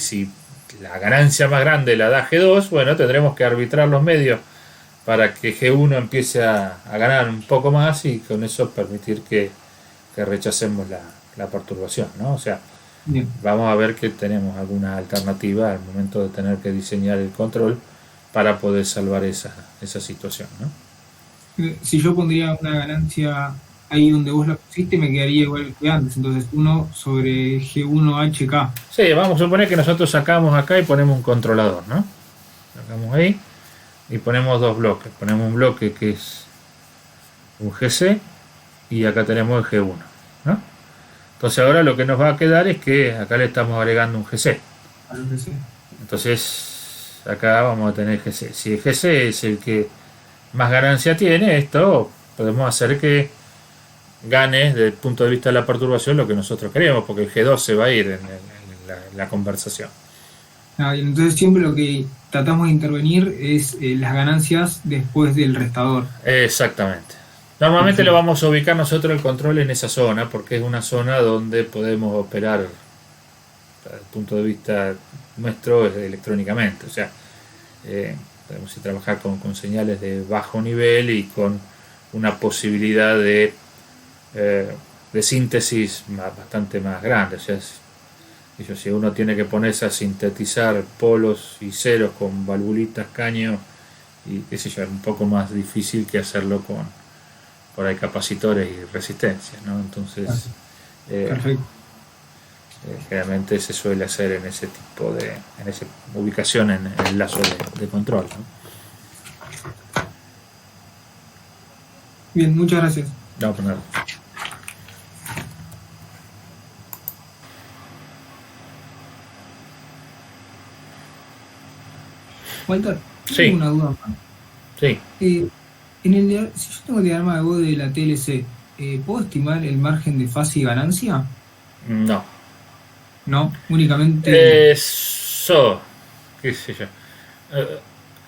la ganancia más grande la da G2, bueno, tendremos que arbitrar los medios para que G1 empiece a ganar un poco más y con eso permitir que rechacemos la perturbación, ¿no? O sea, bien, vamos a ver que tenemos alguna alternativa al momento de tener que diseñar el control para poder salvar esa situación, ¿no? Si yo pondría una ganancia ahí donde vos la pusiste, me quedaría igual que antes, entonces 1 sobre G1HK. Sí, vamos a suponer que nosotros sacamos acá y ponemos un controlador, ¿no? Sacamos ahí y ponemos dos bloques. Ponemos un bloque que es un GC y acá tenemos el G1, ¿no? Entonces ahora lo que nos va a quedar es que acá le estamos agregando un GC. Entonces acá vamos a tener GC. Si el GC es el que más ganancia tiene, esto podemos hacer que gane desde el punto de vista de la perturbación lo que nosotros queremos, porque el G2 se va a ir en la conversación. Entonces siempre lo que tratamos de intervenir es las ganancias después del restador. Exactamente. Normalmente lo vamos a ubicar nosotros el control en esa zona, porque es una zona donde podemos operar desde el punto de vista nuestro es electrónicamente, o sea, podemos trabajar con señales de bajo nivel y con una posibilidad de síntesis bastante más grande. O sea, si uno tiene que ponerse a sintetizar polos y ceros con valvulitas, caño y qué sé yo, es un poco más difícil que hacerlo con por ahí capacitores y resistencias, ¿no? Entonces generalmente se suele hacer en ese tipo en esa ubicación en el lazo de control, ¿no? Bien, muchas gracias. No, pues nada. Walter, Sí. tengo una duda más. Sí. Si yo tengo el diagrama de Gauss de la TLC, ¿puedo estimar el margen de fase y ganancia? No. No, únicamente... Eso, qué sé yo.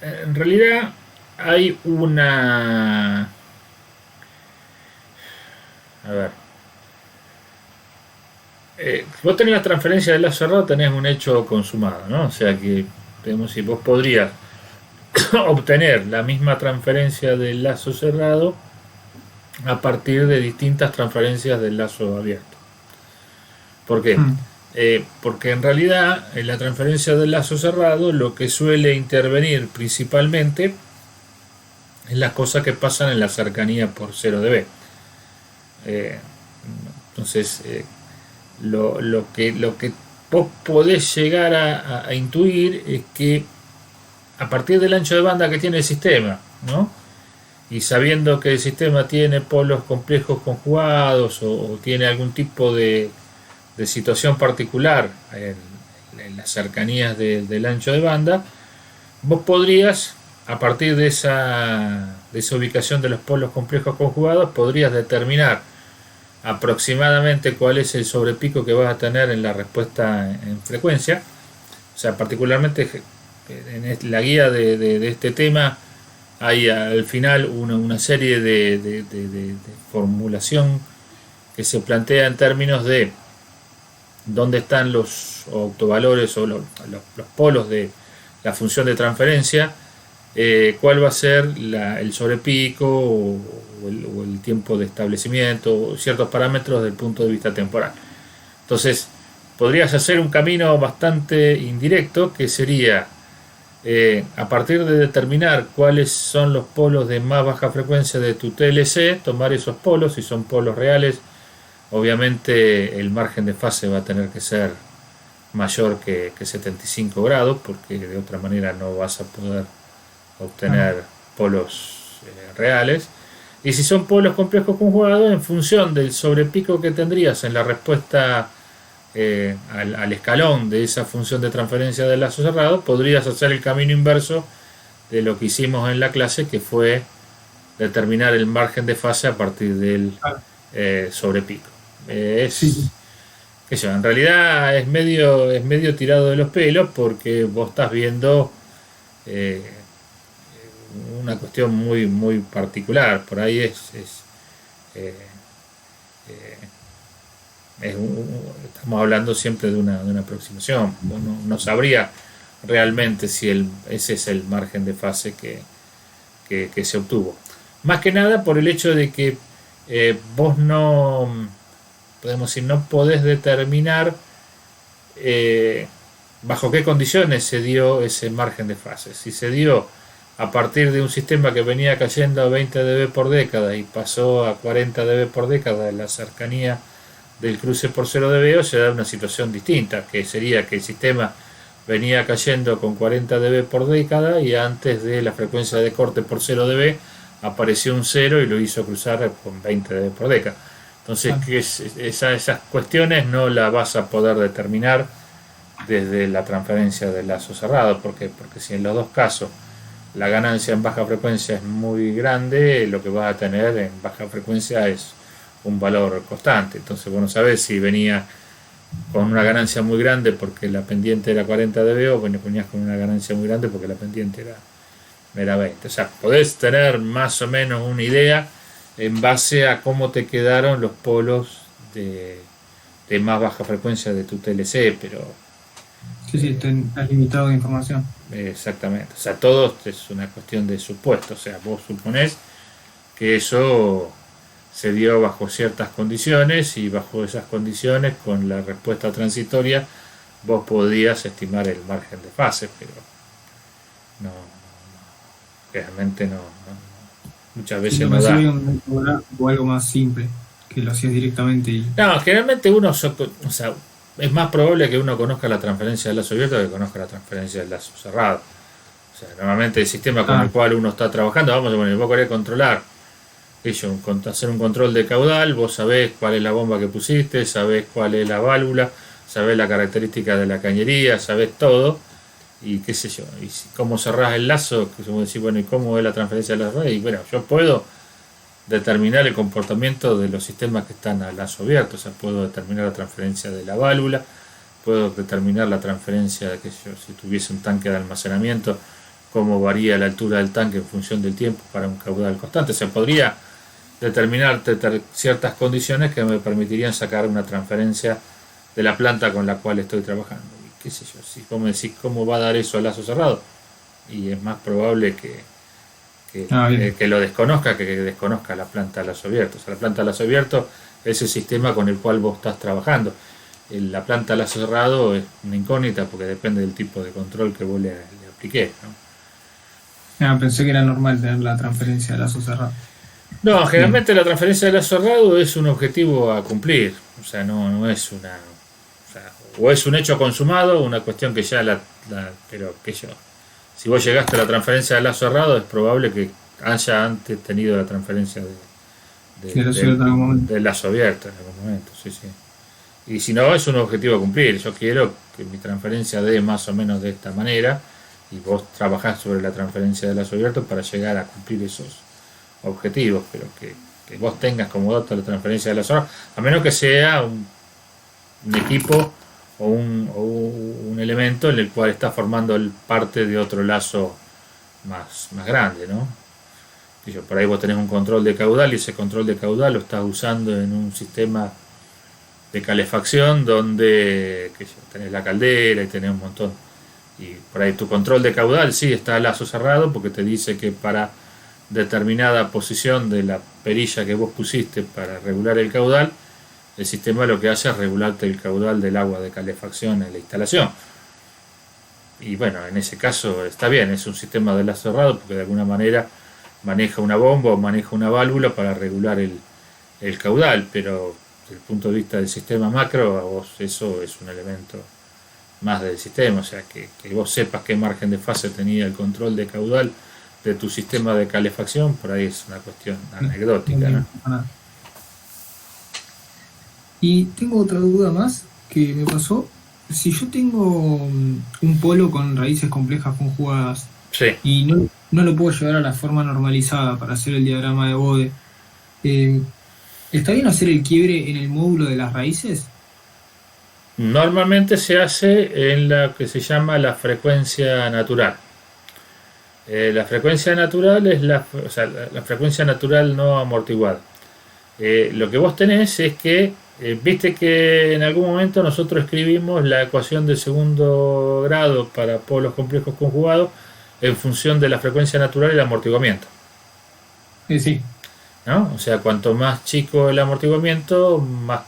En realidad hay una... A ver. Si vos tenés la transferencia del lazo cerrado, tenés un hecho consumado, ¿no? O sea que, digamos, si vos podrías obtener la misma transferencia del lazo cerrado a partir de distintas transferencias del lazo abierto. ¿Por qué? Porque en realidad en la transferencia del lazo cerrado lo que suele intervenir principalmente es las cosas que pasan en la cercanía por 0 dB. Entonces lo que vos podés llegar a intuir es que a partir del ancho de banda que tiene el sistema, ¿no? Y sabiendo que el sistema tiene polos complejos conjugados o tiene algún tipo de situación particular en las cercanías del ancho de banda, vos podrías, a partir de esa ubicación de los polos complejos conjugados, podrías determinar aproximadamente cuál es el sobrepico que vas a tener en la respuesta en frecuencia. O sea, particularmente en la guía de este tema hay al final una serie de formulación que se plantea en términos de dónde están los octovalores o los polos de la función de transferencia, cuál va a ser el sobrepico o el tiempo de establecimiento, o ciertos parámetros desde el punto de vista temporal. Entonces, podrías hacer un camino bastante indirecto que sería, a partir de determinar cuáles son los polos de más baja frecuencia de tu TLC, tomar esos polos, si son polos reales, obviamente el margen de fase va a tener que ser mayor que 75 grados, porque de otra manera no vas a poder obtener polos reales. Y si son polos complejos conjugados, en función del sobrepico que tendrías en la respuesta al escalón de esa función de transferencia del lazo cerrado, podrías hacer el camino inverso de lo que hicimos en la clase, que fue determinar el margen de fase a partir del sobrepico. En realidad es medio tirado de los pelos, porque vos estás viendo una cuestión muy muy particular. Por ahí estamos hablando siempre de una aproximación. Uno no sabría realmente si ese es el margen de fase que se obtuvo. Más que nada por el hecho de que vos no podés determinar bajo qué condiciones se dio ese margen de fase. Si se dio a partir de un sistema que venía cayendo a 20 dB por década y pasó a 40 dB por década en la cercanía del cruce por 0 dB, o se da una situación distinta, que sería que el sistema venía cayendo con 40 dB por década y antes de la frecuencia de corte por 0 dB apareció un 0 y lo hizo cruzar con 20 dB por década. Entonces, esas cuestiones no las vas a poder determinar desde la transferencia del lazo cerrado. ¿Por qué? Porque si en los dos casos la ganancia en baja frecuencia es muy grande, lo que vas a tener en baja frecuencia es un valor constante. Entonces, vos no sabés si venía con una ganancia muy grande porque la pendiente era 40 dB o venías con una ganancia muy grande porque la pendiente era 20. O sea, podés tener más o menos una idea en base a cómo te quedaron los polos de más baja frecuencia de tu TLC, pero Sí, sí, estás limitado de información. Exactamente. O sea, todo es una cuestión de supuesto. O sea, vos suponés que eso se dio bajo ciertas condiciones y bajo esas condiciones, con la respuesta transitoria, vos podías estimar el margen de fase, pero no, realmente no, muchas veces no da. O algo más simple, que lo hacías directamente y... No, generalmente o sea, es más probable que uno conozca la transferencia del lazo abierto que conozca la transferencia del lazo cerrado. O sea, normalmente el sistema con el cual uno está trabajando, vamos a poner, vos querés controlar, hacer un control de caudal, vos sabés cuál es la bomba que pusiste, sabés cuál es la válvula, sabés la característica de la cañería, sabés todo, y qué sé yo, y cómo cerrás el lazo, que como decir, bueno, y cómo es la transferencia de las redes, y bueno, yo puedo determinar el comportamiento de los sistemas que están al lazo abierto, o sea, puedo determinar la transferencia de la válvula, puedo determinar la transferencia de, que yo, si tuviese un tanque de almacenamiento, cómo varía la altura del tanque en función del tiempo para un caudal constante. Se podría determinar ciertas condiciones que me permitirían sacar una transferencia de la planta con la cual estoy trabajando. Y qué sé yo, si vos me decís cómo va a dar eso al lazo cerrado, y es más probable que lo desconozca que desconozca la planta de lazo abierto. O sea, la planta de lazo abierto es el sistema con el cual vos estás trabajando. La planta de lazo cerrado es una incógnita porque depende del tipo de control que vos le apliqués, ¿no? Pensé que era normal tener la transferencia de lazo cerrado. No, generalmente la transferencia de lazo cerrado es un objetivo a cumplir. O sea, no es una... O es un hecho consumado, una cuestión que ya pero que yo... Si vos llegaste a la transferencia de lazo cerrado, es probable que haya antes tenido la transferencia del lazo abierto en algún momento, sí. Y si no, es un objetivo a cumplir. Yo quiero que mi transferencia dé más o menos de esta manera, y vos trabajás sobre la transferencia de lazo abierto para llegar a cumplir esos objetivos, pero que vos tengas como dato la transferencia de lazo cerrado, a menos que sea un equipo o un elemento en el cual está formando parte de otro lazo más grande, ¿no? Por ahí vos tenés un control de caudal y ese control de caudal lo estás usando en un sistema de calefacción donde tenés la caldera y tenés un montón, y por ahí tu control de caudal sí está a lazo cerrado porque te dice que para determinada posición de la perilla que vos pusiste para regular el caudal, el sistema lo que hace es regularte el caudal del agua de calefacción en la instalación. Y bueno, en ese caso está bien, es un sistema de lazo cerrado porque de alguna manera maneja una bomba o maneja una válvula para regular el caudal, pero desde el punto de vista del sistema macro, a vos eso es un elemento más del sistema, o sea, que vos sepas qué margen de fase tenía el control de caudal de tu sistema de calefacción, por ahí es una cuestión anecdótica, ¿no? Y tengo otra duda más que me pasó. Si yo tengo un polo con raíces complejas conjugadas, sí, y no lo puedo llevar a la forma normalizada para hacer el diagrama de Bode, ¿está bien hacer el quiebre en el módulo de las raíces? Normalmente se hace en la que se llama la frecuencia natural. La frecuencia natural es la frecuencia natural no amortiguada. Lo que vos tenés es que viste que en algún momento nosotros escribimos la ecuación de segundo grado para polos complejos conjugados en función de la frecuencia natural y el amortiguamiento. Sí. ¿No? O sea, cuanto más chico el amortiguamiento, más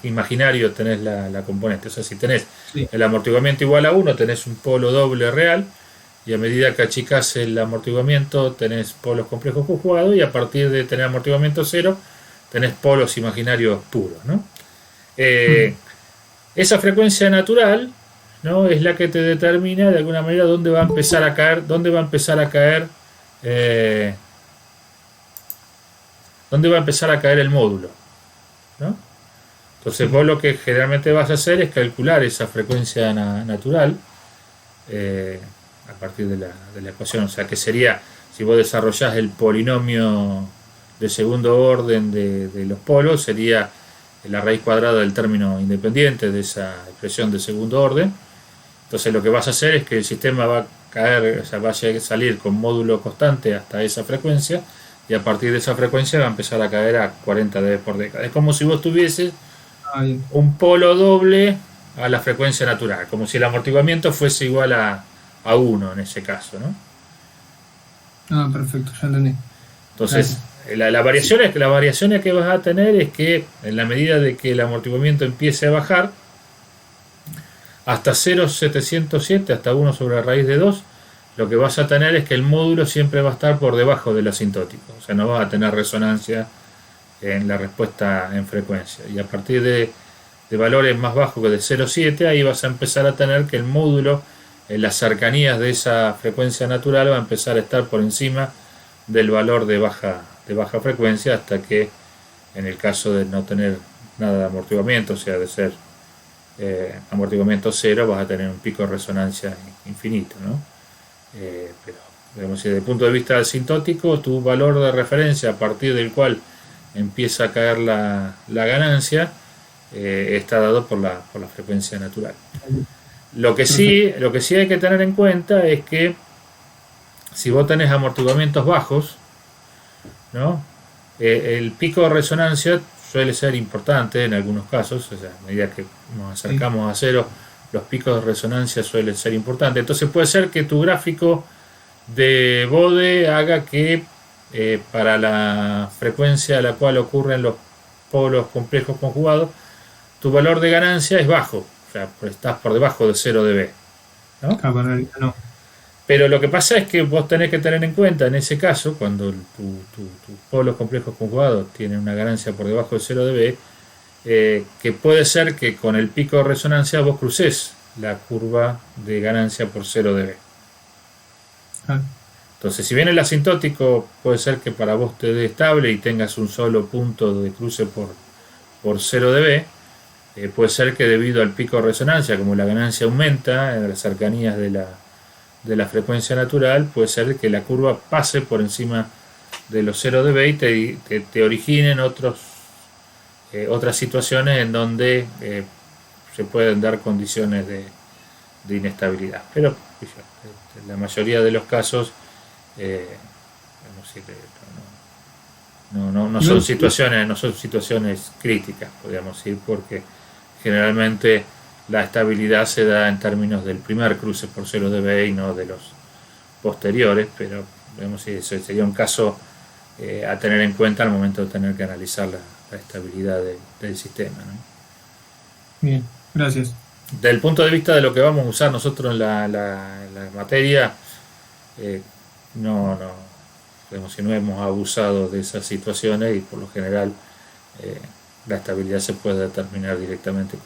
imaginario tenés la componente. O sea, si tenés el amortiguamiento igual a 1, tenés un polo doble real, y a medida que achicás el amortiguamiento tenés polos complejos conjugados, y a partir de tener amortiguamiento 0 tenés polos imaginarios puros, ¿no? Esa frecuencia natural, ¿no?, es la que te determina de alguna manera dónde va a empezar a caer el módulo, ¿no? Entonces vos lo que generalmente vas a hacer es calcular esa frecuencia natural a partir de la ecuación. O sea, que sería, si vos desarrollás el polinomio de segundo orden de los polos, sería la raíz cuadrada del término independiente de esa expresión de segundo orden. Entonces lo que vas a hacer es que el sistema va a caer, o sea, va a salir con módulo constante hasta esa frecuencia, y a partir de esa frecuencia va a empezar a caer a 40 dB por década. Es como si vos tuvieses un polo doble a la frecuencia natural, como si el amortiguamiento fuese igual a 1 en ese caso, ¿no? Ah, perfecto, ya entendí. Entonces, las variaciones que vas a tener es que en la medida de que el amortiguamiento empiece a bajar hasta 0,707, hasta 1 sobre la raíz de 2, lo que vas a tener es que el módulo siempre va a estar por debajo del asintótico, o sea, no vas a tener resonancia en la respuesta en frecuencia, y a partir de valores más bajos que de 0,7, ahí vas a empezar a tener que el módulo en las cercanías de esa frecuencia natural va a empezar a estar por encima del valor de baja frecuencia, hasta que en el caso de no tener nada de amortiguamiento, o sea, de ser amortiguamiento cero, vas a tener un pico de resonancia infinito, ¿no? Pero digamos, desde el punto de vista asintótico, tu valor de referencia a partir del cual empieza a caer la ganancia está dado por la frecuencia natural. Lo que sí hay que tener en cuenta es que si vos tenés amortiguamientos bajos, ¿no? El pico de resonancia suele ser importante en algunos casos, o sea, a medida que nos acercamos a cero, los picos de resonancia suelen ser importantes. Entonces puede ser que tu gráfico de Bode haga que para la frecuencia a la cual ocurren los polos complejos conjugados, tu valor de ganancia es bajo, o sea, estás por debajo de 0 dB, ¿no? Claro, en realidad no. Pero lo que pasa es que vos tenés que tener en cuenta, en ese caso, cuando tus polos complejos conjugados tienen una ganancia por debajo de 0 dB, que puede ser que con el pico de resonancia vos cruces la curva de ganancia por 0 dB. Ah. Entonces, si bien el asintótico puede ser que para vos te dé estable y tengas un solo punto de cruce por 0 dB, puede ser que debido al pico de resonancia, como la ganancia aumenta en las cercanías de la frecuencia natural, puede ser que la curva pase por encima de los 0 dB y te originen otras situaciones en donde se pueden dar condiciones de inestabilidad. Pero en la mayoría de los casos no son situaciones críticas, podríamos decir, porque generalmente la estabilidad se da en términos del primer cruce por 0 dB y no de los posteriores, pero vemos si eso sería un caso a tener en cuenta al momento de tener que analizar la estabilidad del sistema, ¿no? Bien, gracias. Del punto de vista de lo que vamos a usar nosotros en la materia, no hemos abusado de esas situaciones y por lo general la estabilidad se puede determinar directamente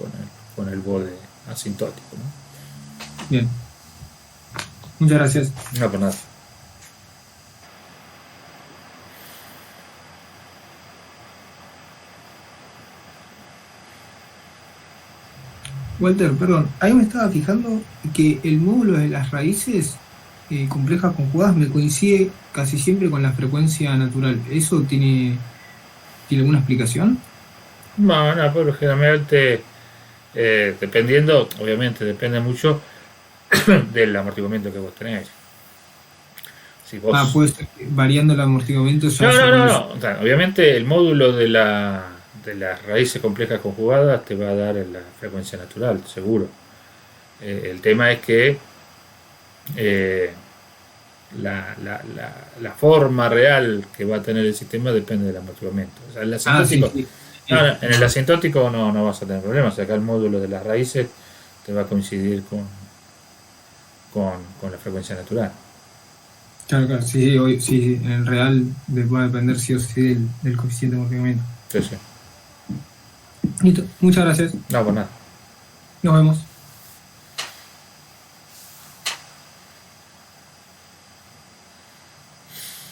con el bode asintótico, ¿no? Bien. Muchas gracias. No, por nada. Walter, perdón, ahí me estaba fijando que el módulo de las raíces complejas conjugadas me coincide casi siempre con la frecuencia natural. ¿Eso tiene alguna explicación? No, pero generalmente dependiendo, obviamente depende mucho del amortiguamiento que vos tenés. Si vos... puede ser que variando el amortiguamiento ya No. O sea, obviamente el módulo de las raíces complejas conjugadas te va a dar en la frecuencia natural, seguro. El tema es que la forma real que va a tener el sistema depende del amortiguamiento. O sea, el asintótico, en el asintótico no vas a tener problemas. O sea, acá el módulo de las raíces te va a coincidir con la frecuencia natural. Claro, sí, en el real va a depender sí o sí del coeficiente de amortiguamiento. Sí. Listo, muchas gracias. No, por nada. Nos vemos.